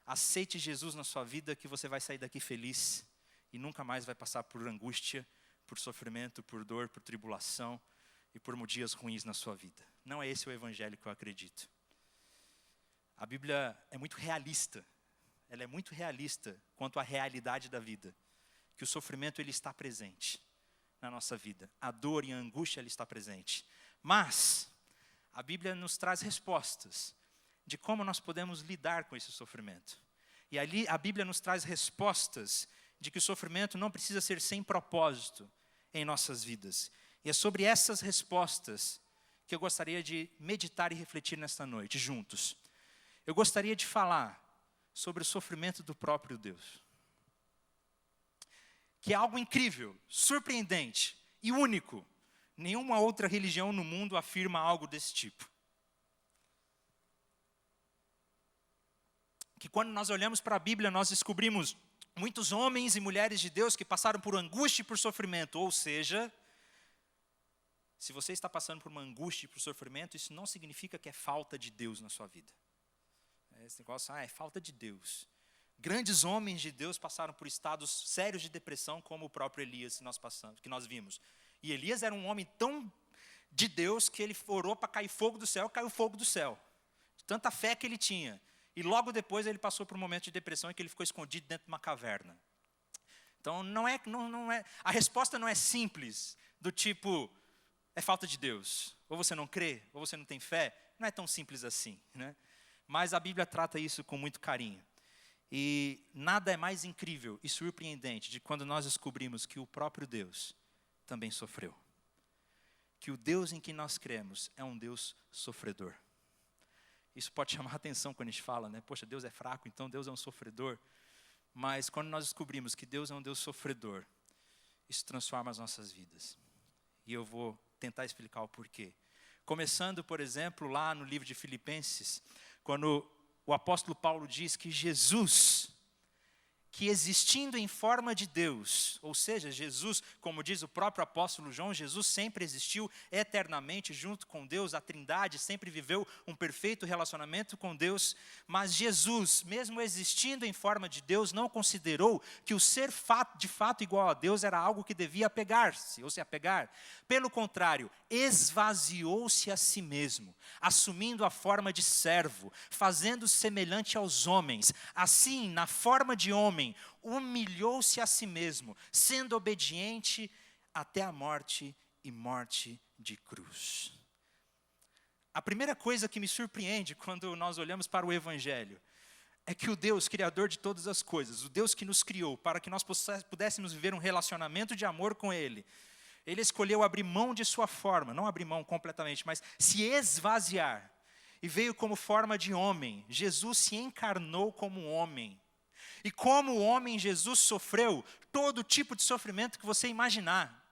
aceite Jesus na sua vida que você vai sair daqui feliz e nunca mais vai passar por angústia, por sofrimento, por dor, por tribulação e por dias ruins na sua vida. Não é esse o evangelho que eu acredito. A Bíblia é muito realista. Ela é muito realista quanto à realidade da vida. Que o sofrimento ele está presente na nossa vida. A dor e a angústia ele está presente. Mas a Bíblia nos traz respostas de como nós podemos lidar com esse sofrimento. E ali a Bíblia nos traz respostas de que o sofrimento não precisa ser sem propósito em nossas vidas. E é sobre essas respostas que eu gostaria de meditar e refletir nesta noite, juntos. Eu gostaria de falar sobre o sofrimento do próprio Deus. Que é algo incrível, surpreendente e único. Nenhuma outra religião no mundo afirma algo desse tipo. Que quando nós olhamos para a Bíblia, nós descobrimos muitos homens e mulheres de Deus que passaram por angústia e por sofrimento. Ou seja, se você está passando por uma angústia e por sofrimento, isso não significa que é falta de Deus na sua vida. Esse negócio, é falta de Deus. Grandes homens de Deus passaram por estados sérios de depressão, como o próprio Elias que nós vimos. E Elias era um homem tão de Deus que ele orou para cair fogo do céu, caiu fogo do céu. De tanta fé que ele tinha. E logo depois ele passou por um momento de depressão em que ele ficou escondido dentro de uma caverna. Então a resposta não é simples, do tipo, é falta de Deus. Ou você não crê, ou você não tem fé. Não é tão simples assim, né? Mas a Bíblia trata isso com muito carinho. E nada é mais incrível e surpreendente de quando nós descobrimos que o próprio Deus também sofreu. Que o Deus em que nós cremos é um Deus sofredor. Isso pode chamar a atenção quando a gente fala, né? Poxa, Deus é fraco, então Deus é um sofredor. Mas quando nós descobrimos que Deus é um Deus sofredor, isso transforma as nossas vidas. E eu vou tentar explicar o porquê. Começando, por exemplo, lá no livro de Filipenses, quando o apóstolo Paulo diz que Jesus, que existindo em forma de Deus, ou seja, Jesus, como diz o próprio apóstolo João, Jesus sempre existiu eternamente junto com Deus, a Trindade sempre viveu um perfeito relacionamento com Deus, mas Jesus, mesmo existindo em forma de Deus, não considerou que o ser de fato igual a Deus era algo que devia apegar-se, ou se apegar. Pelo contrário, esvaziou-se a si mesmo, assumindo a forma de servo, fazendo-se semelhante aos homens. Assim, na forma de homem, humilhou-se a si mesmo, sendo obediente até a morte e morte de cruz. A primeira coisa que me surpreende quando nós olhamos para o Evangelho é que o Deus, Criador de todas as coisas, o Deus que nos criou para que nós pudéssemos viver um relacionamento de amor com Ele, Ele escolheu abrir mão de sua forma, não abrir mão completamente, mas se esvaziar, e veio como forma de homem. Jesus se encarnou como homem. E como homem, Jesus sofreu todo tipo de sofrimento que você imaginar.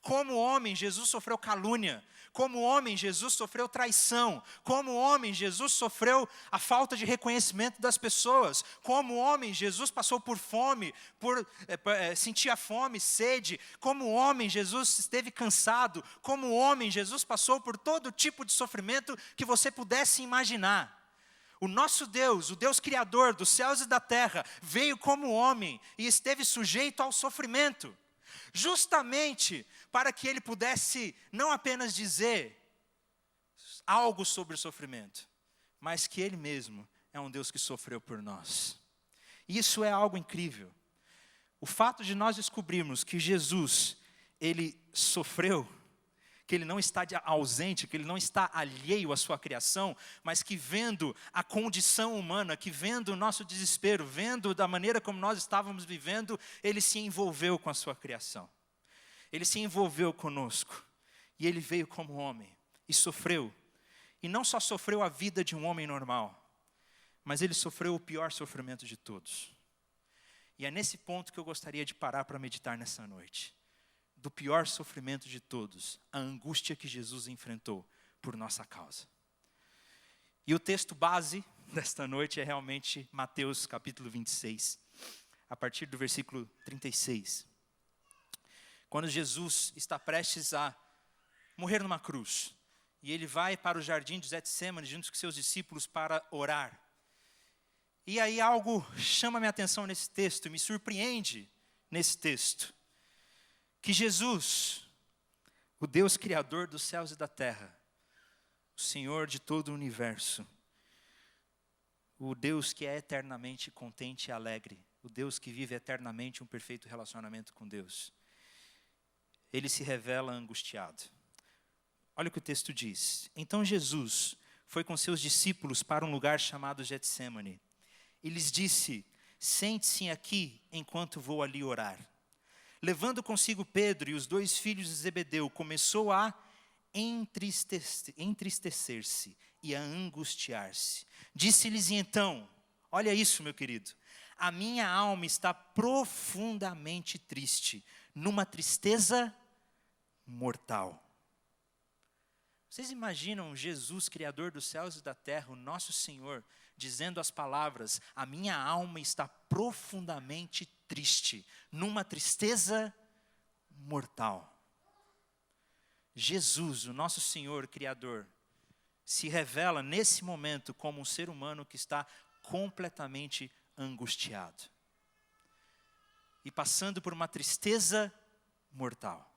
Como homem, Jesus sofreu calúnia. Como homem, Jesus sofreu traição. Como homem, Jesus sofreu a falta de reconhecimento das pessoas. Como homem, Jesus passou por fome, sentia fome, sede. Como homem, Jesus esteve cansado. Como homem, Jesus passou por todo tipo de sofrimento que você pudesse imaginar. O nosso Deus, o Deus Criador dos céus e da terra, veio como homem e esteve sujeito ao sofrimento. Justamente para que ele pudesse não apenas dizer algo sobre o sofrimento, mas que ele mesmo é um Deus que sofreu por nós. Isso é algo incrível. O fato de nós descobrirmos que Jesus, ele sofreu, que ele não está ausente, que ele não está alheio à sua criação, mas que vendo a condição humana, que vendo o nosso desespero, vendo da maneira como nós estávamos vivendo, ele se envolveu com a sua criação. Ele se envolveu conosco. E ele veio como homem e sofreu. E não só sofreu a vida de um homem normal, mas ele sofreu o pior sofrimento de todos. E é nesse ponto que eu gostaria de parar para meditar nessa noite. Do pior sofrimento de todos, a angústia que Jesus enfrentou por nossa causa. E o texto base desta noite é realmente Mateus capítulo 26, a partir do versículo 36. Quando Jesus está prestes a morrer numa cruz, e ele vai para o jardim de Getsêmani junto com seus discípulos para orar. E aí algo chama minha atenção nesse texto, me surpreende nesse texto. Que Jesus, o Deus Criador dos céus e da terra, o Senhor de todo o universo, o Deus que é eternamente contente e alegre, o Deus que vive eternamente um perfeito relacionamento com Deus, ele se revela angustiado. Olha o que o texto diz. Então Jesus foi com seus discípulos para um lugar chamado Getsêmani e lhes disse: sente-se aqui enquanto vou ali orar. Levando consigo Pedro e os 2 filhos de Zebedeu, começou a entristecer-se e a angustiar-se. Disse-lhes então, olha isso, meu querido, a minha alma está profundamente triste, numa tristeza mortal. Vocês imaginam Jesus, Criador dos céus e da terra, o nosso Senhor, dizendo as palavras, a minha alma está profundamente triste, numa tristeza mortal. Jesus, o nosso Senhor, Criador, se revela nesse momento como um ser humano que está completamente angustiado. E passando por uma tristeza mortal.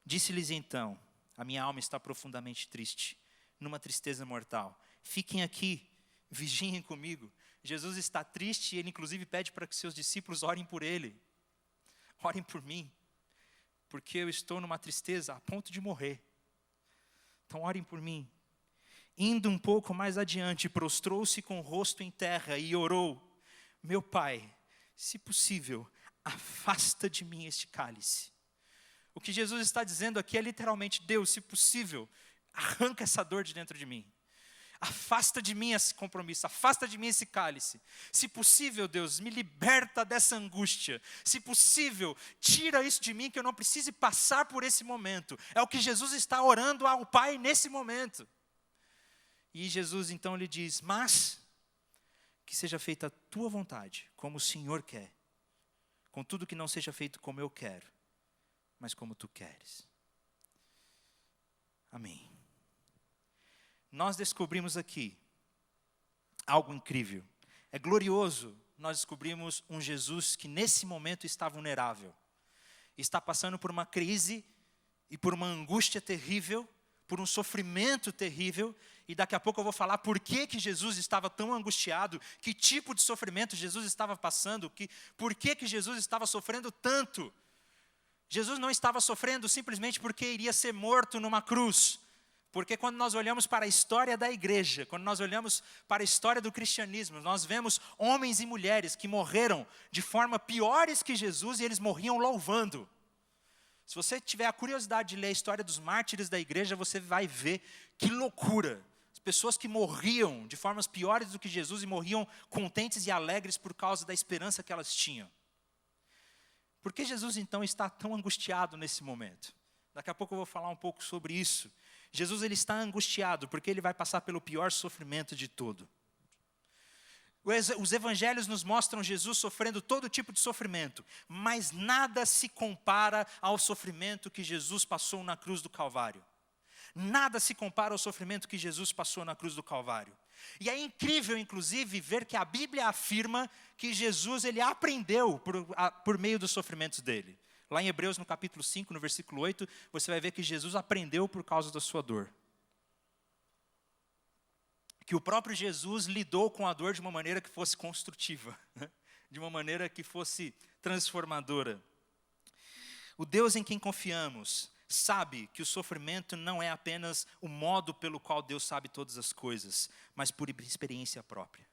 Disse-lhes então, a minha alma está profundamente triste, numa tristeza mortal. Fiquem aqui, vigiem comigo. Jesus está triste e ele inclusive pede para que seus discípulos orem por ele. Orem por mim, porque eu estou numa tristeza a ponto de morrer. Então orem por mim. Indo um pouco mais adiante, prostrou-se com o rosto em terra e orou: meu Pai, se possível, afasta de mim este cálice. O que Jesus está dizendo aqui é literalmente: Deus, se possível, arranca essa dor de dentro de mim. Afasta de mim esse compromisso, afasta de mim esse cálice. Se possível, Deus, me liberta dessa angústia. Se possível, tira isso de mim, que eu não precise passar por esse momento. É o que Jesus está orando ao Pai nesse momento. E Jesus então lhe diz: mas que seja feita a tua vontade, como o Senhor quer. Contudo que não seja feito como eu quero, mas como tu queres. Amém. Nós descobrimos aqui algo incrível. É glorioso nós descobrimos um Jesus que nesse momento está vulnerável. Está passando por uma crise e por uma angústia terrível, por um sofrimento terrível. E daqui a pouco eu vou falar por que Jesus estava tão angustiado, que tipo de sofrimento Jesus estava passando, por que Jesus estava sofrendo tanto. Jesus não estava sofrendo simplesmente porque iria ser morto numa cruz. Porque quando nós olhamos para a história da igreja, quando nós olhamos para a história do cristianismo, nós vemos homens e mulheres que morreram de forma piores que Jesus e eles morriam louvando. Se você tiver a curiosidade de ler a história dos mártires da igreja, você vai ver que loucura. As pessoas que morriam de formas piores do que Jesus e morriam contentes e alegres por causa da esperança que elas tinham. Por que Jesus então está tão angustiado nesse momento? Daqui a pouco eu vou falar um pouco sobre isso. Jesus ele está angustiado porque ele vai passar pelo pior sofrimento de todo. Os evangelhos nos mostram Jesus sofrendo todo tipo de sofrimento, mas nada se compara ao sofrimento que Jesus passou na cruz do Calvário. Nada se compara ao sofrimento que Jesus passou na cruz do Calvário. E é incrível, inclusive, ver que a Bíblia afirma que Jesus ele aprendeu por meio dos sofrimentos dele. Lá em Hebreus, no capítulo 5, no versículo 8, você vai ver que Jesus aprendeu por causa da sua dor. Que o próprio Jesus lidou com a dor de uma maneira que fosse construtiva, né? De uma maneira que fosse transformadora. O Deus em quem confiamos sabe que o sofrimento não é apenas o modo pelo qual Deus sabe todas as coisas, mas por experiência própria.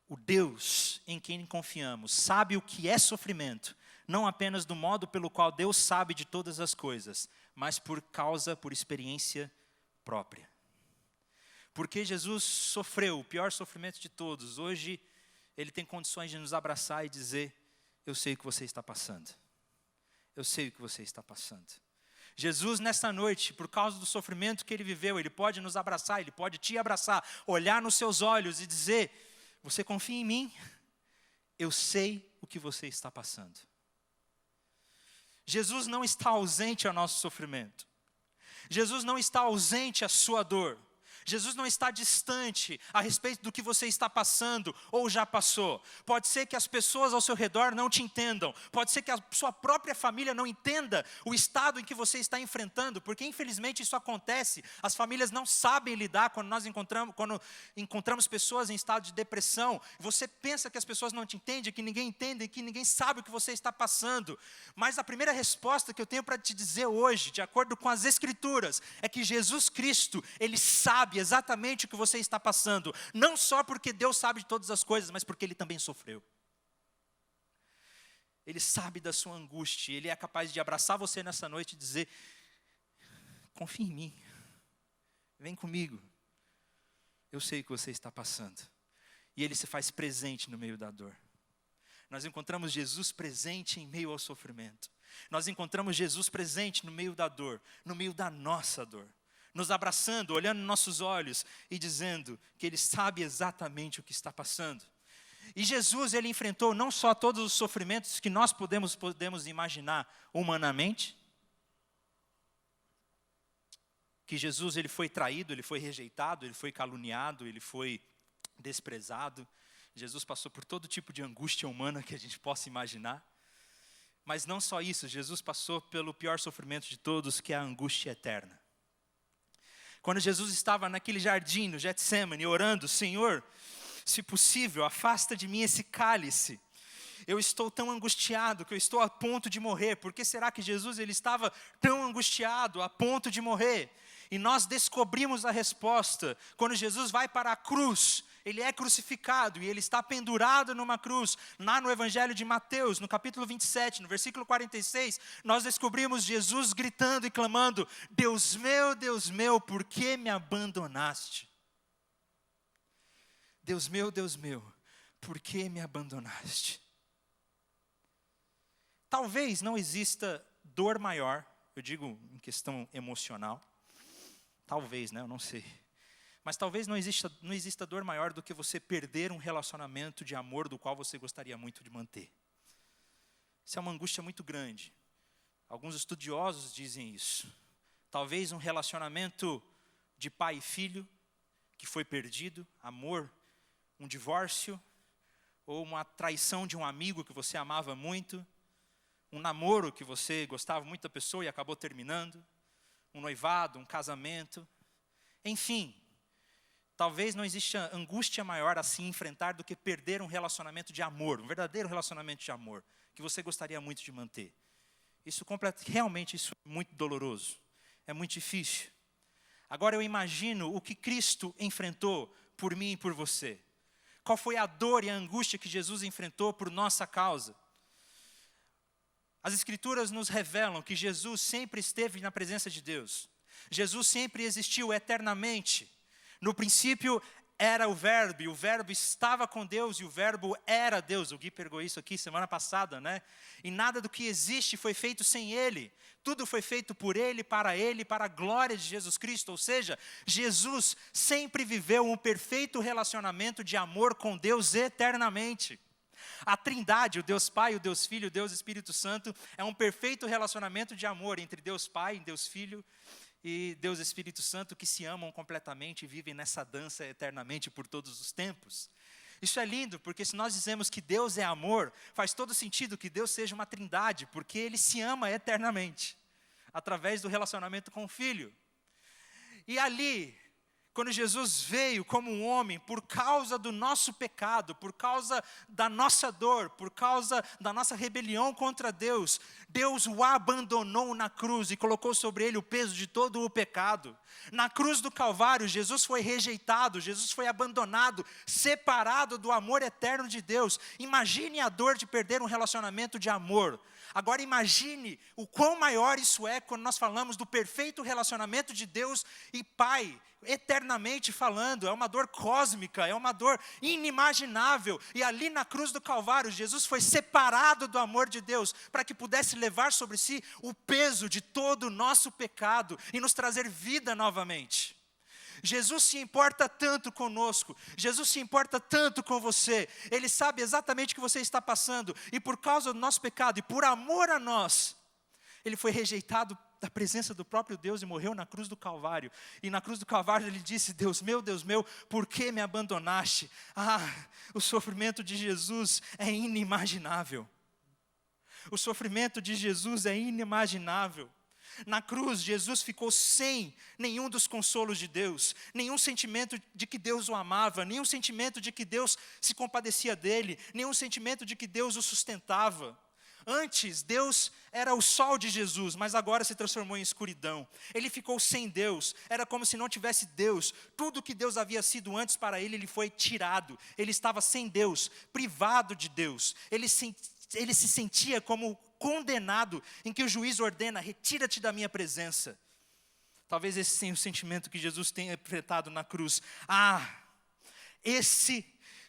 O Deus em quem confiamos sabe o que é sofrimento, não apenas do modo pelo qual Deus sabe de todas as coisas, mas por experiência própria. Porque Jesus sofreu o pior sofrimento de todos, hoje Ele tem condições de nos abraçar e dizer, eu sei o que você está passando. Eu sei o que você está passando. Jesus nessa noite, por causa do sofrimento que Ele viveu, Ele pode nos abraçar, Ele pode te abraçar, olhar nos seus olhos e dizer, você confia em mim? Eu sei o que você está passando. Jesus não está ausente ao nosso sofrimento. Jesus não está ausente à sua dor. Jesus não está distante a respeito do que você está passando ou já passou. Pode ser que as pessoas ao seu redor não te entendam. Pode ser que a sua própria família não entenda o estado em que você está enfrentando, porque infelizmente isso acontece. As famílias não sabem lidar quando encontramos pessoas em estado de depressão. Você pensa que as pessoas não te entendem, que ninguém entende, que ninguém sabe o que você está passando. Mas a primeira resposta que eu tenho para te dizer hoje, de acordo com as Escrituras, é que Jesus Cristo, Ele sabe exatamente o que você está passando, não só porque Deus sabe de todas as coisas, mas porque Ele também sofreu. Ele sabe da sua angústia, Ele é capaz de abraçar você nessa noite e dizer, confia em mim, vem comigo, eu sei o que você está passando. E Ele se faz presente no meio da dor. Nós encontramos Jesus presente em meio ao sofrimento. Nós encontramos Jesus presente no meio da dor, no meio da nossa dor. Nos abraçando, olhando nos nossos olhos e dizendo que Ele sabe exatamente o que está passando. E Jesus, Ele enfrentou não só todos os sofrimentos que nós podemos imaginar humanamente, que Jesus Ele foi traído, Ele foi rejeitado, Ele foi caluniado, Ele foi desprezado. Jesus passou por todo tipo de angústia humana que a gente possa imaginar. Mas não só isso, Jesus passou pelo pior sofrimento de todos, que é a angústia eterna. Quando Jesus estava naquele jardim, no Getsemane, orando, Senhor, se possível, afasta de mim esse cálice. Eu estou tão angustiado que eu estou a ponto de morrer. Por que será que Jesus ele estava tão angustiado, a ponto de morrer? E nós descobrimos a resposta quando Jesus vai para a cruz. Ele é crucificado e ele está pendurado numa cruz. Lá no Evangelho de Mateus, no capítulo 27, no versículo 46, nós descobrimos Jesus gritando e clamando, Deus meu, por que me abandonaste? Deus meu, por que me abandonaste? Talvez não exista dor maior, eu digo em questão emocional, talvez, né? Eu não sei. Mas talvez não exista dor maior do que você perder um relacionamento de amor do qual você gostaria muito de manter. Isso é uma angústia muito grande. Alguns estudiosos dizem isso. Talvez um relacionamento de pai e filho que foi perdido, amor, um divórcio, ou uma traição de um amigo que você amava muito, um namoro que você gostava muito da pessoa e acabou terminando, um noivado, um casamento, enfim. Talvez não exista angústia maior a se enfrentar do que perder um relacionamento de amor, um verdadeiro relacionamento de amor, que você gostaria muito de manter. Realmente isso é muito doloroso, é muito difícil. Agora eu imagino o que Cristo enfrentou por mim e por você. Qual foi a dor e a angústia que Jesus enfrentou por nossa causa? As Escrituras nos revelam que Jesus sempre esteve na presença de Deus. Jesus sempre existiu eternamente. No princípio era o Verbo, e o Verbo estava com Deus, e o Verbo era Deus. O Gui pegou isso aqui semana passada, né? E nada do que existe foi feito sem Ele. Tudo foi feito por Ele, para a glória de Jesus Cristo. Ou seja, Jesus sempre viveu um perfeito relacionamento de amor com Deus eternamente. A Trindade, o Deus Pai, o Deus Filho, o Deus Espírito Santo, é um perfeito relacionamento de amor entre Deus Pai, Deus Filho e Deus Espírito Santo, que se amam completamente e vivem nessa dança eternamente por todos os tempos. Isso é lindo, porque se nós dizemos que Deus é amor, faz todo sentido que Deus seja uma trindade, porque Ele se ama eternamente, através do relacionamento com o Filho. E ali, quando Jesus veio como um homem, por causa do nosso pecado, por causa da nossa dor, por causa da nossa rebelião contra Deus, Deus o abandonou na cruz e colocou sobre ele o peso de todo o pecado. Na cruz do Calvário, Jesus foi rejeitado, Jesus foi abandonado, separado do amor eterno de Deus. Imagine a dor de perder um relacionamento de amor. Agora imagine o quão maior isso é quando nós falamos do perfeito relacionamento de Deus e Pai, eternamente falando. É uma dor cósmica, é uma dor inimaginável. E ali na cruz do Calvário, Jesus foi separado do amor de Deus, para que pudesse levar sobre si o peso de todo o nosso pecado e nos trazer vida novamente. Jesus se importa tanto conosco, Jesus se importa tanto com você, Ele sabe exatamente o que você está passando, e por causa do nosso pecado, e por amor a nós, Ele foi rejeitado da presença do próprio Deus e morreu na cruz do Calvário. E na cruz do Calvário Ele disse: Deus meu, por que me abandonaste? O sofrimento de Jesus é inimaginável. O sofrimento de Jesus é inimaginável. Na cruz, Jesus ficou sem nenhum dos consolos de Deus, nenhum sentimento de que Deus o amava, nenhum sentimento de que Deus se compadecia dele, nenhum sentimento de que Deus o sustentava. Antes, Deus era o sol de Jesus, mas agora se transformou em escuridão. Ele ficou sem Deus, era como se não tivesse Deus. Tudo que Deus havia sido antes para ele foi tirado. Ele estava sem Deus, privado de Deus. Ele se sentia como condenado, em que o juiz ordena: retira-te da minha presença. Talvez esse seja o sentimento que Jesus tenha enfrentado na cruz. Esse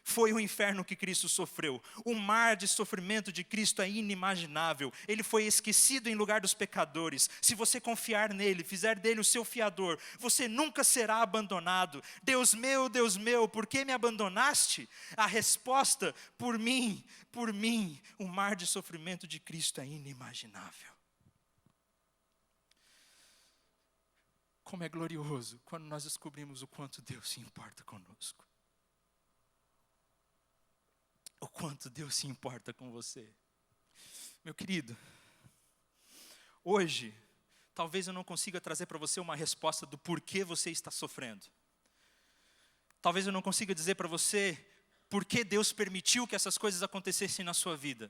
foi o inferno que Cristo sofreu. O mar de sofrimento de Cristo é inimaginável. Ele foi esquecido em lugar dos pecadores. Se você confiar nele, fizer dele o seu fiador, você nunca será abandonado. Deus meu, por que me abandonaste? A resposta: por mim, o mar de sofrimento de Cristo é inimaginável. Como é glorioso quando nós descobrimos o quanto Deus se importa conosco. O quanto Deus se importa com você. Meu querido, hoje, talvez eu não consiga trazer para você uma resposta do porquê você está sofrendo. Talvez eu não consiga dizer para você por que Deus permitiu que essas coisas acontecessem na sua vida.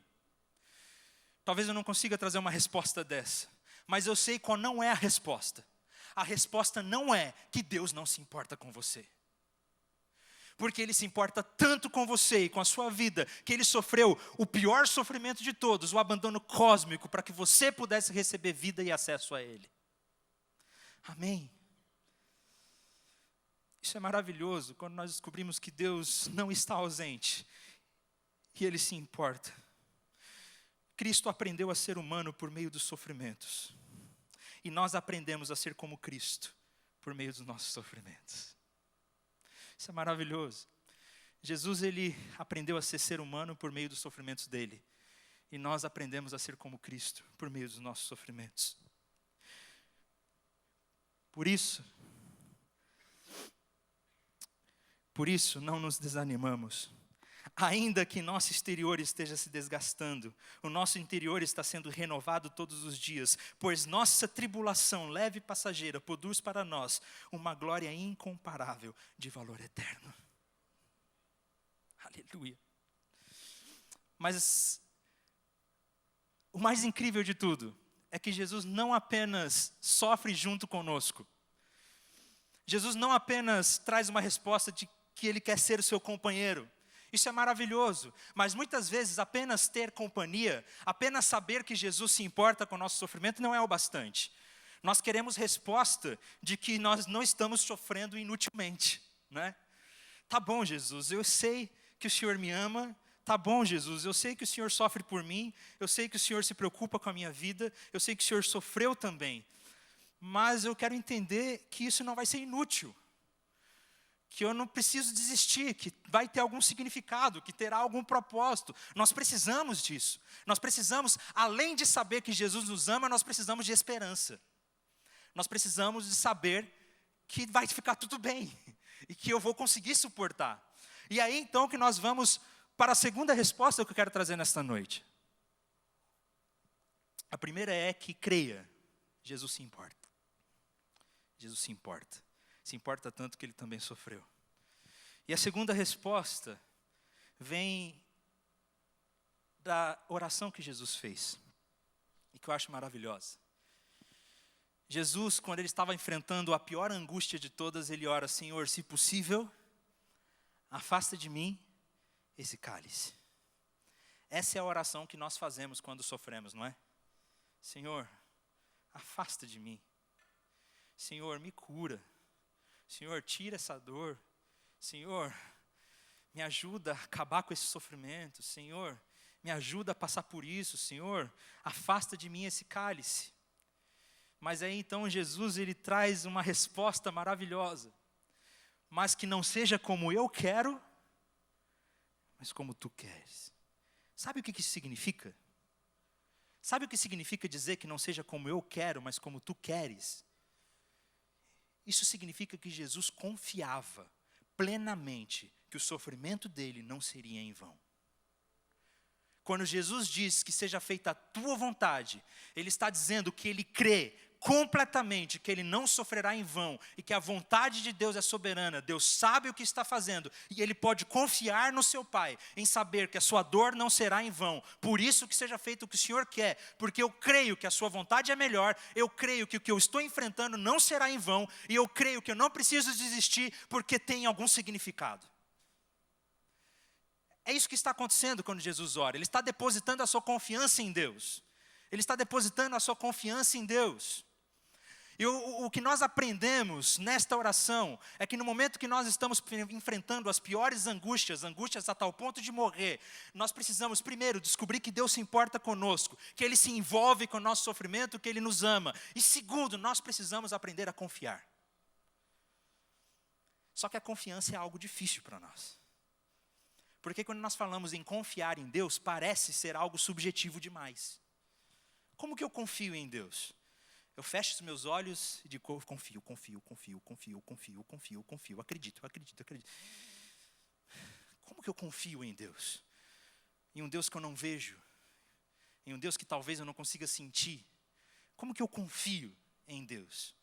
Talvez eu não consiga trazer uma resposta dessa. Mas eu sei qual não é a resposta. A resposta não é que Deus não se importa com você. Porque Ele se importa tanto com você e com a sua vida, que Ele sofreu o pior sofrimento de todos, o abandono cósmico, para que você pudesse receber vida e acesso a Ele. Amém? Isso é maravilhoso, quando nós descobrimos que Deus não está ausente, e Ele se importa. Cristo aprendeu a ser humano por meio dos sofrimentos, e nós aprendemos a ser como Cristo, por meio dos nossos sofrimentos. Isso é maravilhoso. Jesus, Ele aprendeu a ser humano por meio dos sofrimentos dEle. E nós aprendemos a ser como Cristo por meio dos nossos sofrimentos. Por isso não nos desanimamos. Ainda que nosso exterior esteja se desgastando, o nosso interior está sendo renovado todos os dias, pois nossa tribulação leve e passageira produz para nós uma glória incomparável de valor eterno. Aleluia. Mas o mais incrível de tudo é que Jesus não apenas sofre junto conosco. Jesus não apenas traz uma resposta de que Ele quer ser o seu companheiro. Isso é maravilhoso, mas muitas vezes apenas ter companhia, apenas saber que Jesus se importa com o nosso sofrimento não é o bastante. Nós queremos resposta de que nós não estamos sofrendo inutilmente, né? tá bom, Jesus, eu sei que o Senhor me ama. Tá bom, Jesus, eu sei que o Senhor sofre por mim, eu sei que o Senhor se preocupa com a minha vida, eu sei que o Senhor sofreu também. Mas eu quero entender que isso não vai ser inútil. Que eu não preciso desistir, que vai ter algum significado, que terá algum propósito. Nós precisamos disso. Nós precisamos, além de saber que Jesus nos ama, nós precisamos de esperança. Nós precisamos de saber que vai ficar tudo bem e que eu vou conseguir suportar. E aí então que nós vamos para a segunda resposta que eu quero trazer nesta noite. A primeira é que creia, Jesus se importa. Jesus se importa. Se importa tanto que ele também sofreu. E a segunda resposta vem da oração que Jesus fez, e que eu acho maravilhosa. Jesus, quando ele estava enfrentando a pior angústia de todas, ele ora: Senhor, se possível, afasta de mim esse cálice. Essa é a oração que nós fazemos quando sofremos, não é? Senhor, afasta de mim. Senhor, me cura. Senhor, tira essa dor. Senhor, me ajuda a acabar com esse sofrimento. Senhor, me ajuda a passar por isso. Senhor, afasta de mim esse cálice. Mas aí então Jesus, ele traz uma resposta maravilhosa. Mas que não seja como eu quero, mas como tu queres. Sabe o que isso significa? Sabe o que significa dizer que não seja como eu quero, mas como tu queres? Isso significa que Jesus confiava plenamente que o sofrimento dele não seria em vão. Quando Jesus diz que seja feita a tua vontade, ele está dizendo que ele crê completamente que ele não sofrerá em vão e que a vontade de Deus é soberana. Deus sabe o que está fazendo e ele pode confiar no seu Pai em saber que a sua dor não será em vão. Por isso que seja feito o que o Senhor quer, porque eu creio que a sua vontade é melhor, eu creio que o que eu estou enfrentando não será em vão e eu creio que eu não preciso desistir porque tem algum significado. É isso que está acontecendo quando Jesus ora. Ele está depositando a sua confiança em Deus. Ele está depositando a sua confiança em Deus. E o que nós aprendemos nesta oração é que no momento que nós estamos enfrentando as piores angústias a tal ponto de morrer, nós precisamos primeiro descobrir que Deus se importa conosco, que Ele se envolve com o nosso sofrimento, que Ele nos ama. E segundo, nós precisamos aprender a confiar. Só que a confiança é algo difícil para nós. Porque quando nós falamos em confiar em Deus, parece ser algo subjetivo demais. Como que eu confio em Deus? Eu fecho os meus olhos e digo: confio, acredito. Como que eu confio em Deus? Em um Deus que eu não vejo? Em um Deus que talvez eu não consiga sentir? Como que eu confio em Deus?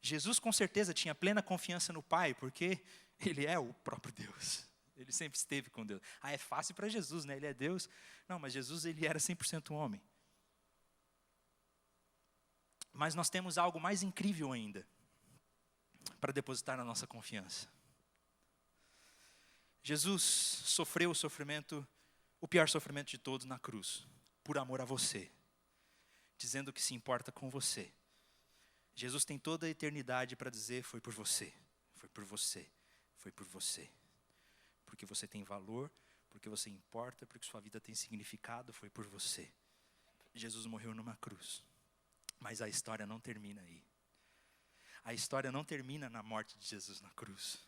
Jesus com certeza tinha plena confiança no Pai, porque Ele é o próprio Deus. Ele sempre esteve com Deus. É fácil para Jesus, né? Ele é Deus. Não, mas Jesus, ele era 100% homem. Mas nós temos algo mais incrível ainda para depositar na nossa confiança. Jesus sofreu o pior sofrimento de todos na cruz, por amor a você, dizendo que se importa com você. Jesus tem toda a eternidade para dizer: foi por você, foi por você, foi por você. Porque você tem valor, porque você importa, porque sua vida tem significado, foi por você. Jesus morreu numa cruz. Mas a história não termina aí. A história não termina na morte de Jesus na cruz.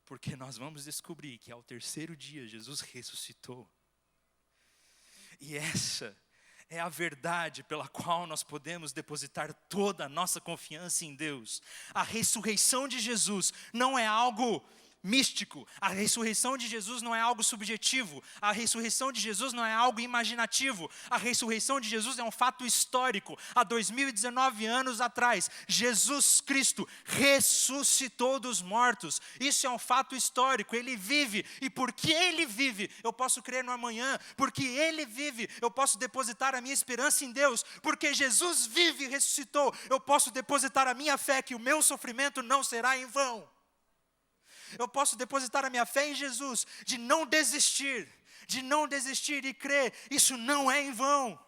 Porque nós vamos descobrir que ao terceiro dia Jesus ressuscitou. E essa é a verdade pela qual nós podemos depositar toda a nossa confiança em Deus. A ressurreição de Jesus não é algo místico. A ressurreição de Jesus não é algo subjetivo. A ressurreição de Jesus não é algo imaginativo. A ressurreição de Jesus é um fato histórico. Há 2019 anos atrás, Jesus Cristo ressuscitou dos mortos. Isso é um fato histórico. Ele vive. E porque Ele vive, eu posso crer no amanhã. Porque Ele vive, eu posso depositar a minha esperança em Deus. Porque Jesus vive e ressuscitou, eu posso depositar a minha fé que o meu sofrimento não será em vão. Eu posso depositar a minha fé em Jesus, de não desistir e crer, isso não é em vão.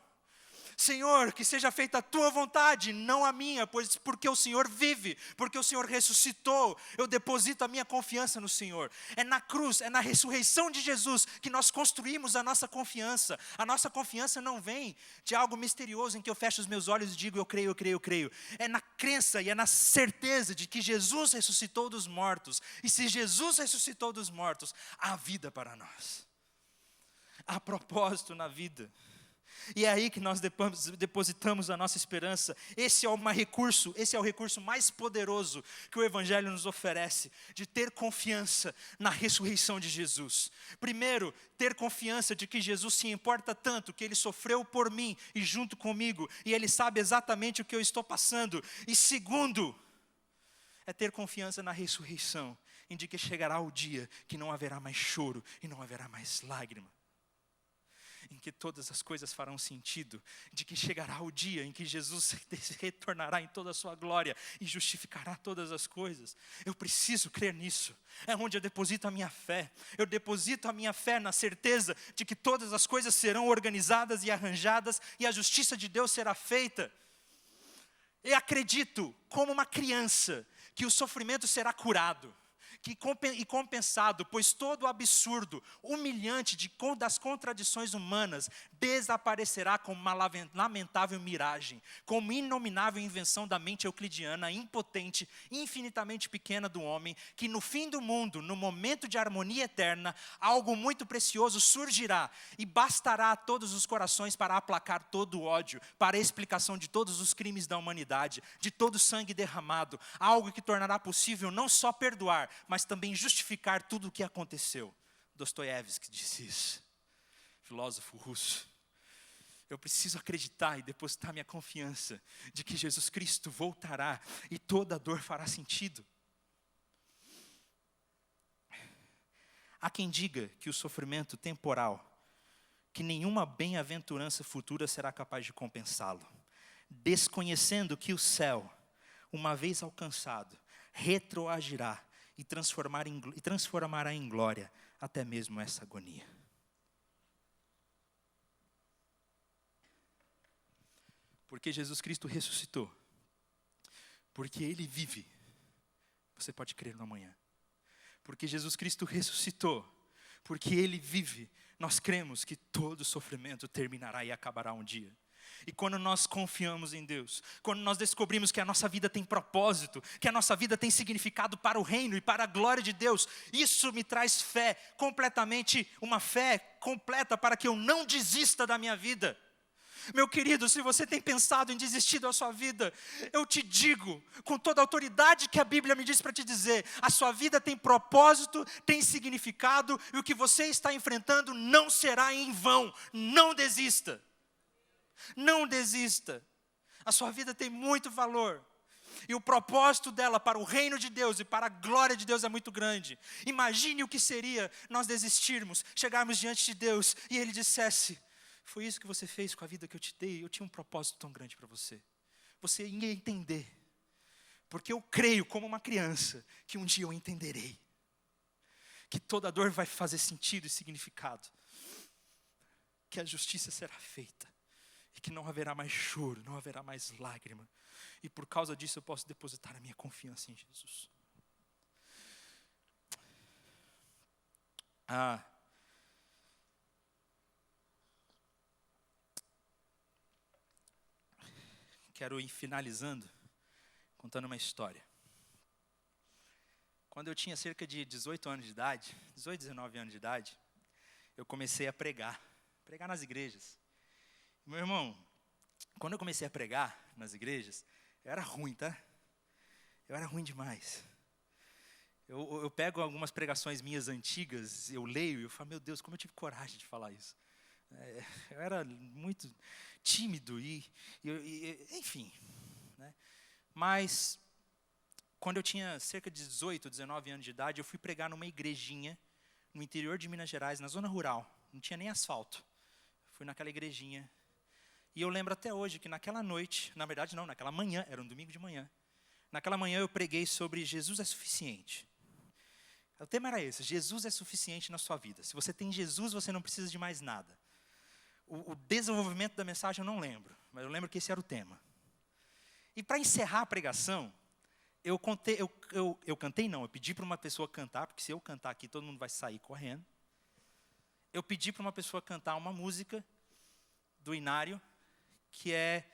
Senhor, que seja feita a tua vontade, não a minha, pois porque o Senhor vive, porque o Senhor ressuscitou, eu deposito a minha confiança no Senhor. É na cruz, é na ressurreição de Jesus que nós construímos a nossa confiança. A nossa confiança não vem de algo misterioso em que eu fecho os meus olhos e digo eu creio, eu creio, eu creio. É na crença e é na certeza de que Jesus ressuscitou dos mortos. E se Jesus ressuscitou dos mortos, há vida para nós. Há propósito na vida. E é aí que nós depositamos a nossa esperança. Esse é o recurso mais poderoso que o Evangelho nos oferece, de ter confiança na ressurreição de Jesus. Primeiro, ter confiança de que Jesus se importa tanto, que Ele sofreu por mim e junto comigo, e Ele sabe exatamente o que eu estou passando. E segundo, é ter confiança na ressurreição, em de que chegará o dia que não haverá mais choro e não haverá mais lágrima. Em que todas as coisas farão sentido, de que chegará o dia em que Jesus retornará em toda a sua glória e justificará todas as coisas. Eu preciso crer nisso, é onde eu deposito a minha fé. Eu deposito a minha fé na certeza de que todas as coisas serão organizadas e arranjadas e a justiça de Deus será feita. Eu acredito, como uma criança, que o sofrimento será curado e compensado, pois todo o absurdo, humilhante das contradições humanas desaparecerá como uma lamentável miragem, como inominável invenção da mente euclidiana, impotente, infinitamente pequena do homem, que no fim do mundo, no momento de harmonia eterna, algo muito precioso surgirá e bastará a todos os corações para aplacar todo o ódio, para a explicação de todos os crimes da humanidade, de todo o sangue derramado, algo que tornará possível não só perdoar, mas também justificar tudo o que aconteceu. Dostoiévski disse isso, filósofo russo. Eu preciso acreditar e depositar minha confiança de que Jesus Cristo voltará e toda dor fará sentido. Há quem diga que o sofrimento temporal, que nenhuma bem-aventurança futura será capaz de compensá-lo, desconhecendo que o céu, uma vez alcançado, retroagirá e transformará em glória até mesmo essa agonia. Porque Jesus Cristo ressuscitou, porque Ele vive, você pode crer no amanhã. Porque Jesus Cristo ressuscitou, porque Ele vive, nós cremos que todo sofrimento terminará e acabará um dia. E quando nós confiamos em Deus, quando nós descobrimos que a nossa vida tem propósito, que a nossa vida tem significado para o reino e para a glória de Deus, isso me traz fé, completamente, uma fé completa para que eu não desista da minha vida. Meu querido, se você tem pensado em desistir da sua vida, eu te digo, com toda a autoridade que a Bíblia me diz para te dizer, a sua vida tem propósito, tem significado, e o que você está enfrentando não será em vão. Não desista. Não desista. A sua vida tem muito valor. E o propósito dela para o reino de Deus e para a glória de Deus é muito grande. Imagine o que seria nós desistirmos, chegarmos diante de Deus e Ele dissesse: foi isso que você fez com a vida que eu te dei, eu tinha um propósito tão grande para você. Você ia entender. Porque eu creio como uma criança que um dia eu entenderei. Que toda dor vai fazer sentido e significado. Que a justiça será feita. E que não haverá mais choro, não haverá mais lágrima. E por causa disso eu posso depositar a minha confiança em Jesus. Quero ir finalizando, contando uma história. Quando eu tinha cerca de 18 anos de idade, 18, 19 anos de idade, eu comecei a pregar nas igrejas. Meu irmão, quando eu comecei a pregar nas igrejas, eu era ruim, tá? Eu era ruim demais. Eu pego algumas pregações minhas antigas, eu leio e eu falo, meu Deus, como eu tive coragem de falar isso. Eu era muito tímido e enfim. Né? Mas, quando eu tinha cerca de 18, 19 anos de idade, eu fui pregar numa igrejinha no interior de Minas Gerais, na zona rural. Não tinha nem asfalto. Fui naquela igrejinha. E eu lembro até hoje que naquela noite, na verdade não, naquela manhã, era um domingo de manhã. Naquela manhã eu preguei sobre Jesus é suficiente. O tema era esse, Jesus é suficiente na sua vida. Se você tem Jesus, você não precisa de mais nada. O desenvolvimento da mensagem eu não lembro, mas eu lembro que esse era o tema. E para encerrar a pregação, eu pedi para uma pessoa cantar, porque se eu cantar aqui, todo mundo vai sair correndo. Eu pedi para uma pessoa cantar uma música do Inário, que é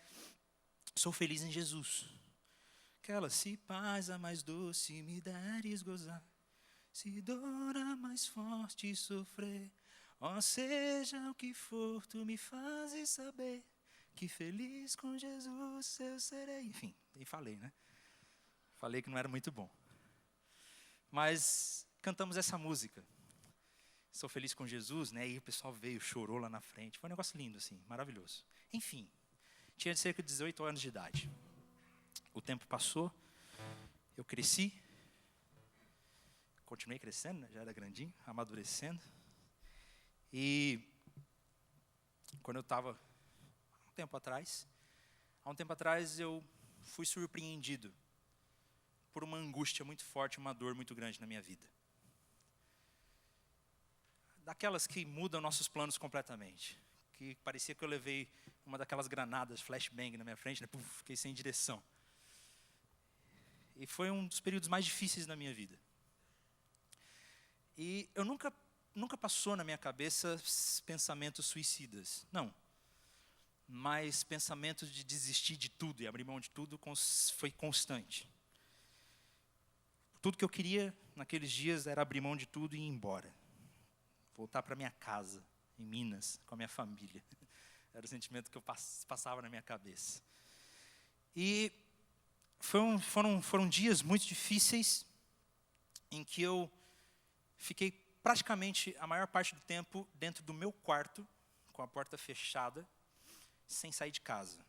Sou Feliz em Jesus. Aquela, se paz a mais doce me deres gozar, se dor a mais forte sofrer, ó seja o que for, tu me fazes saber, que feliz com Jesus eu serei. Enfim, nem falei, né? Falei que não era muito bom. Mas cantamos essa música. Sou feliz com Jesus, né? E o pessoal veio, chorou lá na frente. Foi um negócio lindo, assim, maravilhoso. Enfim, tinha cerca de 18 anos de idade. O tempo passou, eu cresci, continuei crescendo, né? Já era grandinho, amadurecendo. E quando eu estava, há um tempo atrás eu fui surpreendido por uma angústia muito forte, uma dor muito grande na minha vida. Daquelas que mudam nossos planos completamente. Que parecia que eu levei uma daquelas granadas, flashbang na minha frente, né? Puf, fiquei sem direção. E foi um dos períodos mais difíceis da minha vida. E eu nunca passou na minha cabeça pensamentos suicidas. Não. Mas pensamentos de desistir de tudo e abrir mão de tudo foi constante. Tudo que eu queria naqueles dias era abrir mão de tudo e ir embora. Voltar para minha casa, em Minas, com a minha família. Era o sentimento que eu passava na minha cabeça. E foram dias muito difíceis, em que eu fiquei praticamente a maior parte do tempo dentro do meu quarto, com a porta fechada, sem sair de casa.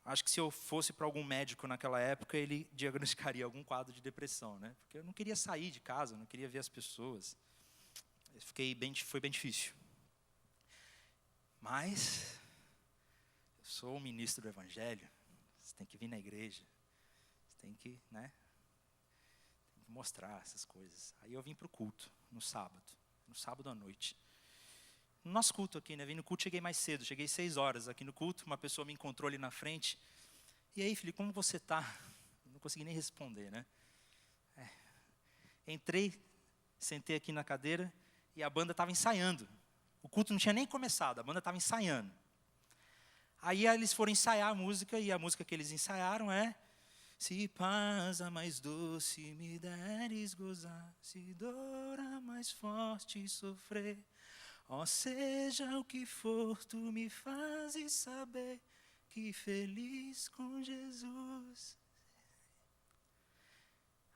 Acho que se eu fosse para algum médico naquela época, ele diagnosticaria algum quadro de depressão, né? Porque eu não queria sair de casa, não queria ver as pessoas. Foi bem difícil. Mas eu sou um ministro do Evangelho, você tem que vir na igreja, você tem que, né? Tem que mostrar essas coisas. Aí eu vim para o culto, no sábado à noite. No nosso culto aqui, né? Vim no culto, cheguei mais cedo, cheguei 6 horas aqui no culto, uma pessoa me encontrou ali na frente. E aí, filho, como você está? Não consegui nem responder, né? Entrei, sentei aqui na cadeira e a banda estava ensaiando. O culto não tinha nem começado, a banda estava ensaiando. Aí eles foram ensaiar a música, e a música que eles ensaiaram é Se paz a mais doce me deres gozar, se dor a mais forte sofrer, ó seja o que for, tu me fazes saber que feliz com Jesus.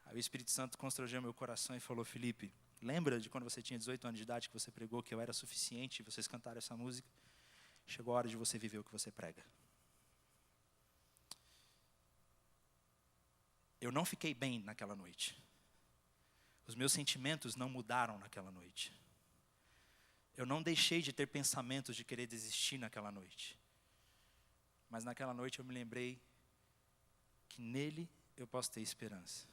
Aí o Espírito Santo constrangeu meu coração e falou: Felipe, lembra de quando você tinha 18 anos de idade que você pregou que eu era suficiente e vocês cantaram essa música? Chegou a hora de você viver o que você prega. Eu não fiquei bem naquela noite. Os meus sentimentos não mudaram naquela noite. Eu não deixei de ter pensamentos de querer desistir naquela noite. Mas naquela noite eu me lembrei que nele eu posso ter esperança.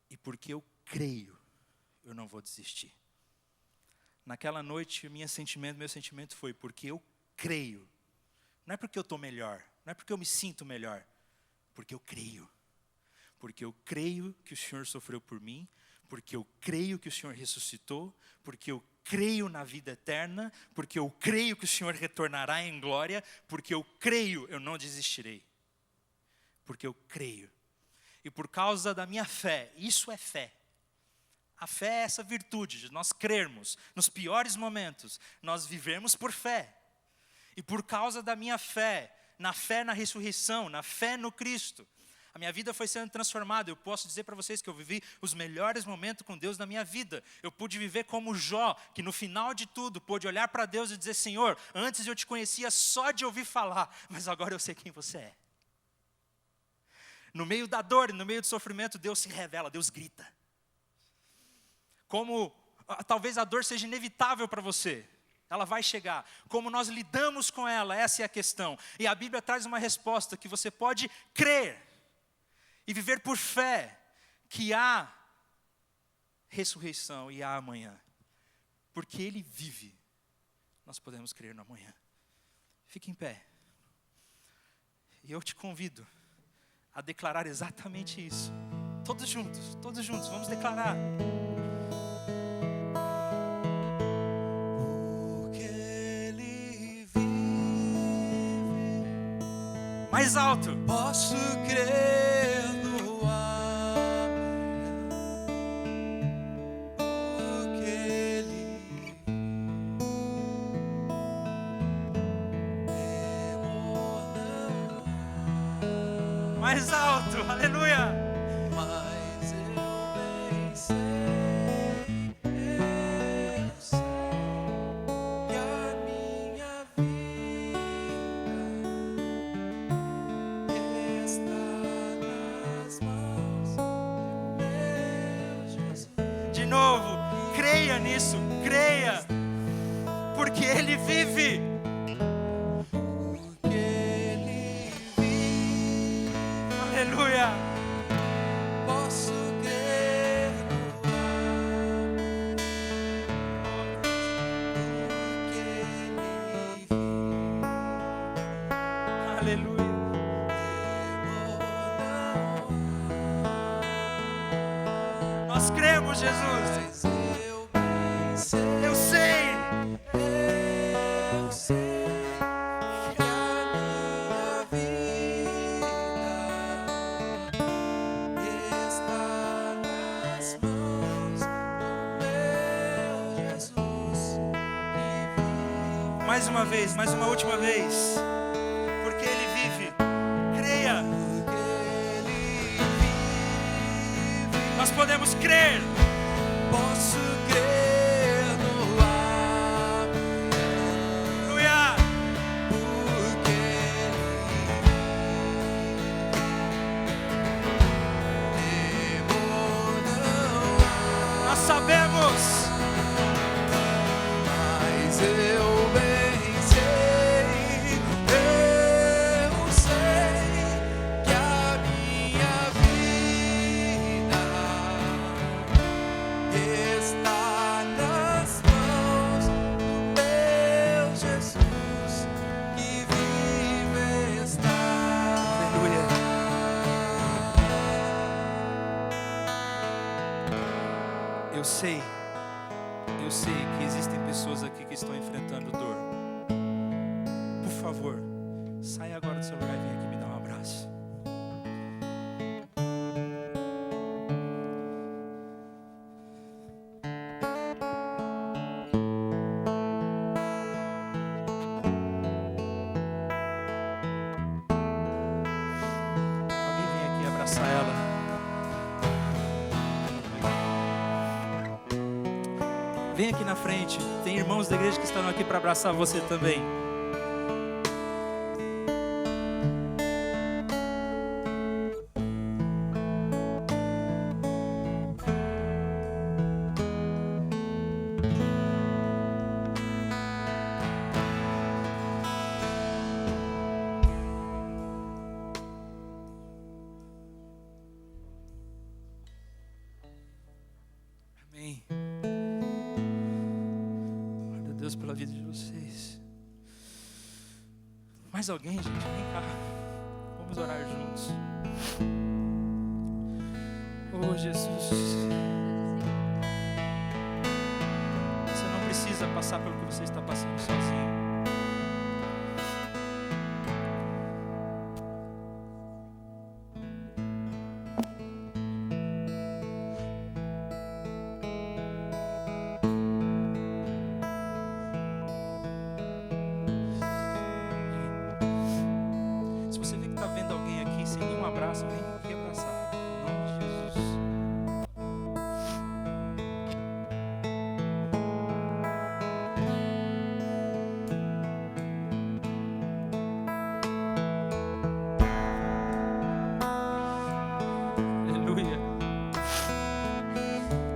E porque eu creio, eu não vou desistir. Naquela noite, meu sentimento foi porque eu creio. Não é porque eu estou melhor, não é porque eu me sinto melhor, porque eu creio. Porque eu creio que o Senhor sofreu por mim, porque eu creio que o Senhor ressuscitou, porque eu creio na vida eterna, porque eu creio que o Senhor retornará em glória, porque eu creio, eu não desistirei. Porque eu creio. E por causa da minha fé, isso é fé. A fé é essa virtude de nós crermos nos piores momentos, nós vivemos por fé. E por causa da minha fé na ressurreição, na fé no Cristo, a minha vida foi sendo transformada. Eu posso dizer para vocês que eu vivi os melhores momentos com Deus na minha vida. Eu pude viver como Jó, que no final de tudo pôde olhar para Deus e dizer: Senhor, antes eu te conhecia só de ouvir falar, mas agora eu sei quem você é. No meio da dor e no meio do sofrimento, Deus se revela, Deus grita. Como talvez a dor seja inevitável para você, ela vai chegar. Como nós lidamos com ela, essa é a questão. E a Bíblia traz uma resposta que você pode crer e viver por fé, que há ressurreição e há amanhã. Porque Ele vive, nós podemos crer no amanhã. Fique em pé. E eu te convido a declarar exatamente isso. Todos juntos, vamos declarar. Porque Ele vive. Mais alto. Posso crer no amanhã. Porque Ele mais alto, aleluia. Mas eu bem sei que a minha vida está nas mãos do meu Jesus. De novo, creia nisso, creia, porque Ele vive. Aleluia. Posso crer no amor, porque Ele vive. Aleluia. Nós cremos, Jesus. Eu sei. Mais uma vez, mais uma última vez, porque Ele vive, creia, nós podemos crer, posso crer no amanhã, porque Ele nós sabemos, mas eu Eu sei que existem pessoas aqui que estão enfrentando dor. Por favor, saia agora do seu lugar e vem aqui me dar um abraço. Alguém vem aqui abraçar ela. Vem aqui na frente, tem irmãos da igreja que estão aqui para abraçar você também. Amém. Deus pela vida de vocês. Mais alguém, gente? Vem cá. Vamos orar juntos. Oh, Jesus. Você não precisa passar pelo que você está passando sozinho. Vem aqui abraçar. Em nome de Jesus. Aleluia.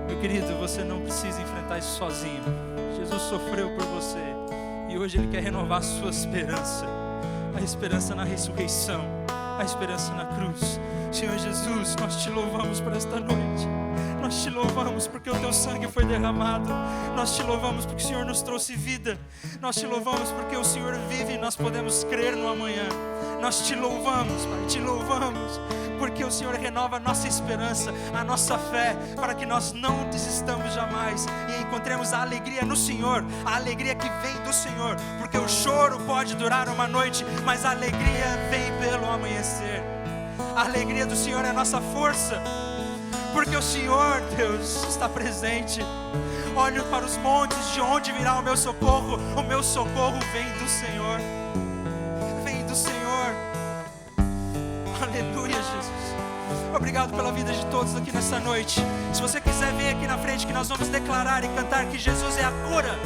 Meu querido, você não precisa enfrentar isso sozinho. Jesus sofreu por você e hoje Ele quer renovar a sua esperança. A esperança na ressurreição, a esperança na cruz. Senhor Jesus, nós te louvamos por esta noite. Nós te louvamos porque o teu sangue foi derramado. Nós te louvamos porque o Senhor nos trouxe vida. Nós te louvamos porque o Senhor vive e nós podemos crer no amanhã. Nós te louvamos, Pai, te louvamos porque o Senhor renova a nossa esperança, a nossa fé, para que nós não desistamos jamais e encontremos a alegria no Senhor, a alegria que vem do Senhor, porque o choro pode durar uma noite, mas a alegria vem pelo amanhecer. A alegria do Senhor é a nossa força, porque o Senhor, Deus, está presente. Olho para os montes, de onde virá o meu socorro vem do Senhor, vem do Senhor. Aleluia, Jesus. Obrigado pela vida de todos aqui nessa noite. Se você quiser vir aqui na frente, que nós vamos declarar e cantar que Jesus é a cura.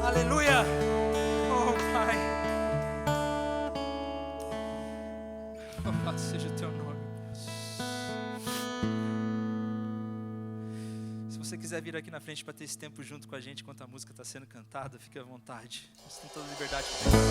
Aleluia. Oh, Pai. Louvado seja o teu nome, Deus. Se você quiser vir aqui na frente para ter esse tempo junto com a gente enquanto a música está sendo cantada, fique à vontade. Nós temos toda a liberdade para cantar.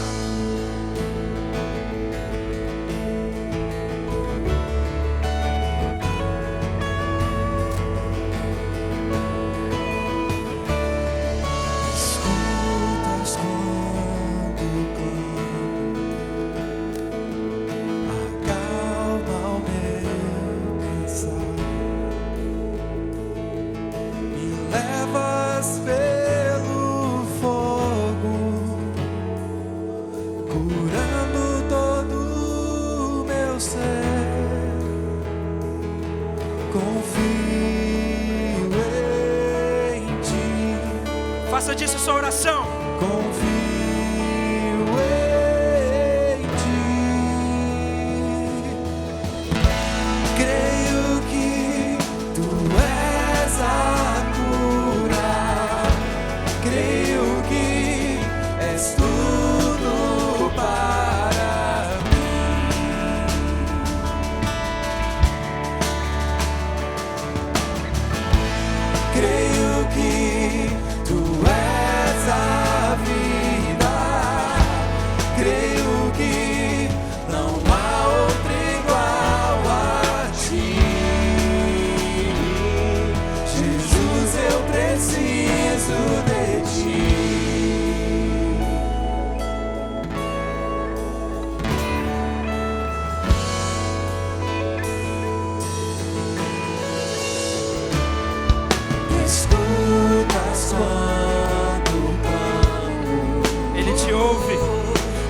Faça disso sua oração. Confio em ti. Creio que tu és a cura. Creio que és tudo para mim. Creio que tu és a vida, creio que não há outro igual a ti. Jesus, eu preciso de ti. Escutas quando clamo, Ele te ouve.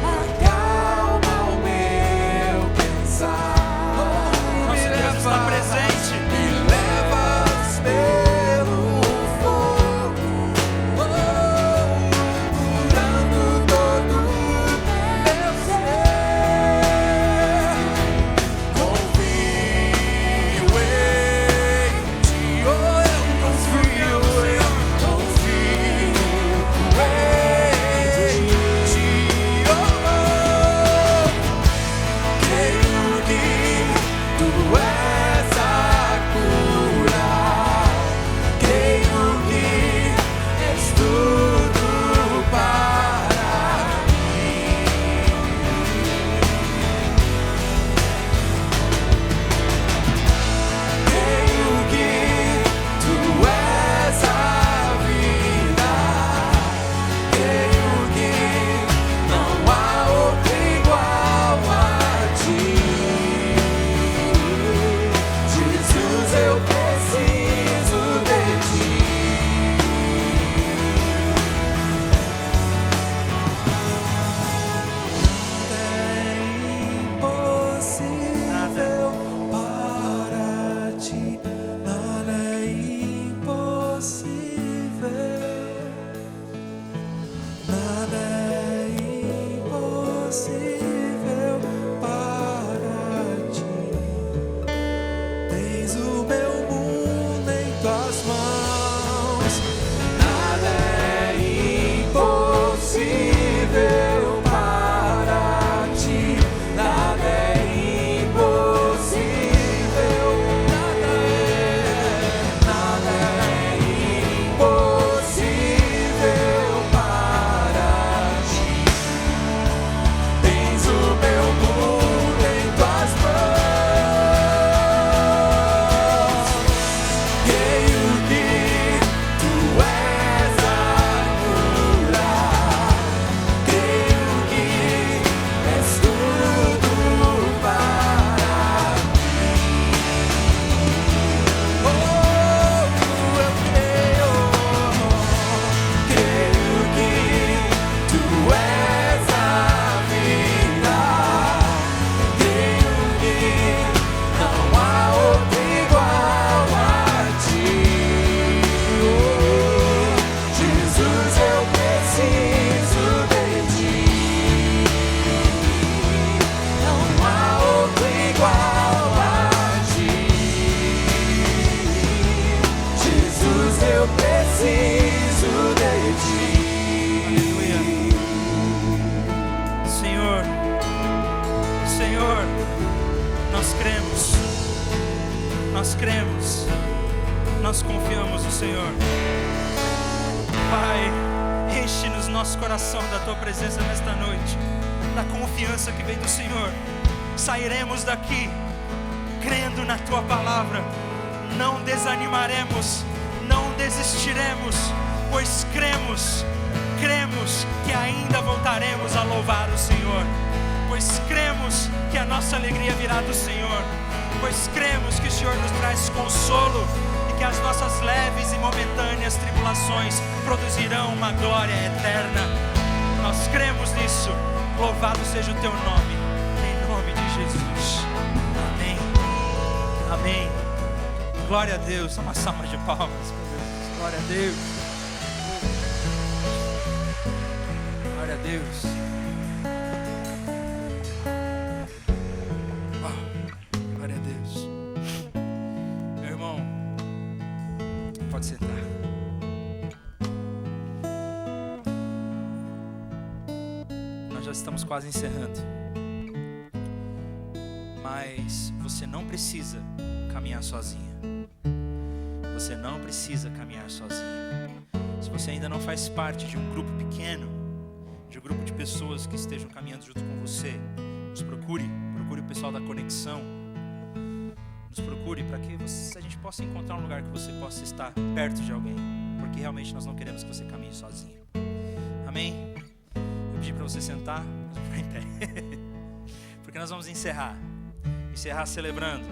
acalma o meu pensar. Nosso Deus está presente. Me levas pelo fogo, curando todo meu ser. Confio em ti, oh, eu confio em ti, oh, creio que tu és a cura, creio que és tudo para mim. Creio que tu és a vida, creio que não há outro igual a ti. Jesus, eu preciso de ti. Nada é impossível para ti, nada é impossível para ti. Tens o meu mundo em tuas mãos, nada é impossível para ti, nada é impossível, nada é impossível para ti. Tens o meu mundo em tuas mãos. eu preciso de ti. Aleluia. Senhor, Senhor, nós cremos, nós confiamos no Senhor. Pai, enche-nos nosso coração da Tua presença nesta noite, da confiança que vem do Senhor. Sairemos daqui crendo na Tua palavra, não desanimaremos, não desistiremos, pois cremos que ainda voltaremos a louvar o Senhor, pois cremos que a nossa alegria virá do Senhor, pois cremos que o Senhor nos traz consolo e que as nossas leves e momentâneas tribulações produzirão uma glória eterna. Nós cremos nisso. Louvado seja o Teu nome, em nome de Jesus. Amém. Amém. Glória a Deus. Uma salva de palmas, meu Deus. Glória a Deus. Glória a Deus. Glória a Deus. Meu irmão, pode sentar. Nós já estamos quase encerrando. Mas você não precisa caminhar sozinha. Você não precisa caminhar sozinha. Se você ainda não faz parte de um grupo pequeno, de um grupo de pessoas que estejam caminhando junto com você, nos procure o pessoal da Conexão. Nos procure para que a gente possa encontrar um lugar que você possa estar perto de alguém, porque realmente nós não queremos que você caminhe sozinho. Amém? Eu pedi para você sentar, mas vou ficar em pé, porque nós vamos encerrar celebrando.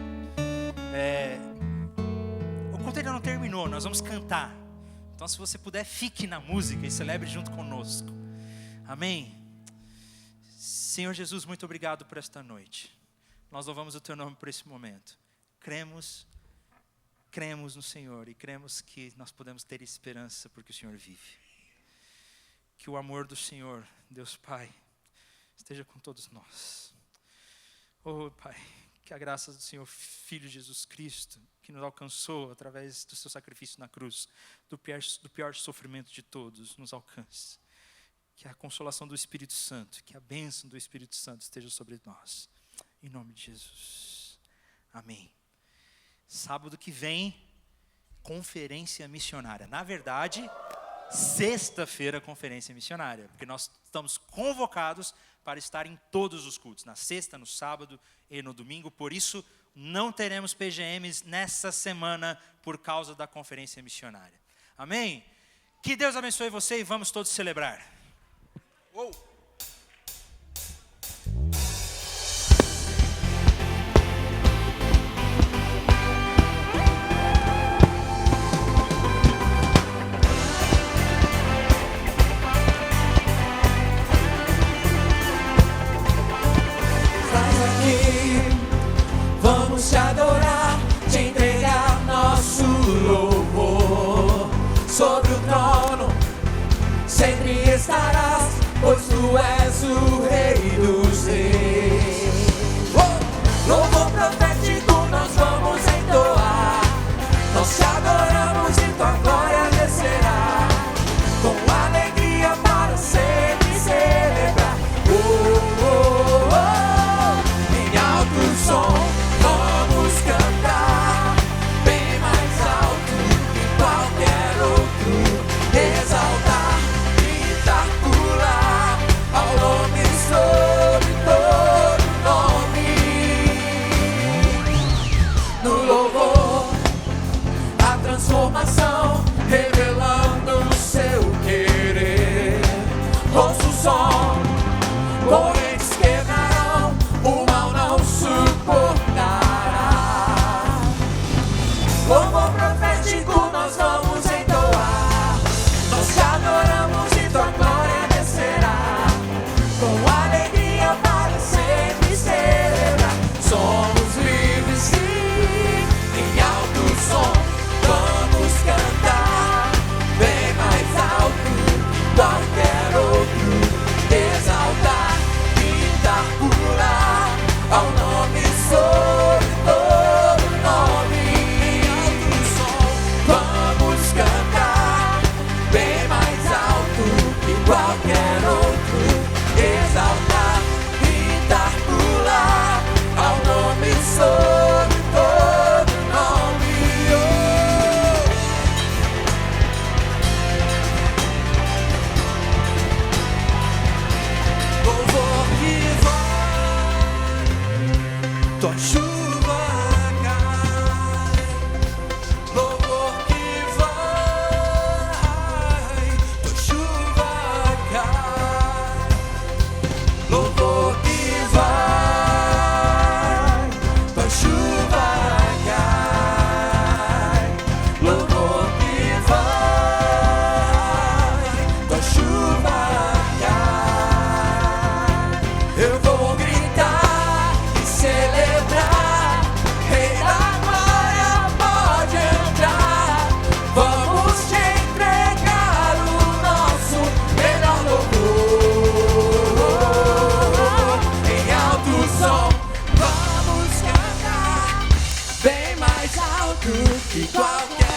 O culto ainda não terminou, nós vamos cantar. Então, se você puder, fique na música e celebre junto conosco. Amém? Senhor Jesus, muito obrigado por esta noite. Nós louvamos o Teu nome por esse momento. Cremos no Senhor e cremos que nós podemos ter esperança porque o Senhor vive. Que o amor do Senhor, Deus Pai, esteja com todos nós. Oh Pai, que a graça do Senhor Filho Jesus Cristo, que nos alcançou através do seu sacrifício na cruz, do pior sofrimento de todos, nos alcance. Que a consolação do Espírito Santo, que a bênção do Espírito Santo esteja sobre nós. Em nome de Jesus. Amém. Sábado que vem, conferência missionária. Na verdade, sexta-feira, conferência missionária. Porque nós estamos convocados para estar em todos os cultos. Na sexta, no sábado e no domingo. Por isso, não teremos PGMs nessa semana por causa da conferência missionária. Amém? Que Deus abençoe você e vamos todos celebrar. Vamos te adorar, te entregar nosso louvor. Sobre o trono sempre estarás, pois tu és o Rei dos Reis. Louvor profético nós vamos entoar. Nós te adoramos e tua glória descerá. Com alegria para sempre celebrar. Oh, oh, oh. Em alto som vamos cantar, bem mais alto que qualquer outro. Exaltar, gritar, pular, ao nome sobre todo nome. No louvor, a transformação, revelando o seu querer. Ouça o som, correntes quebrarão, o mal não suportará. Louvor profético nós vamos entoar. Nós te adoramos e tua glória descerá. Com alegria para sempre celebrar. Somos livres sim, em alto som vamos cantar, bem mais alto que qualquer outro. Exaltar, gritar, pular, ao nome sobre todo nome. Em alto som vamos que qualquer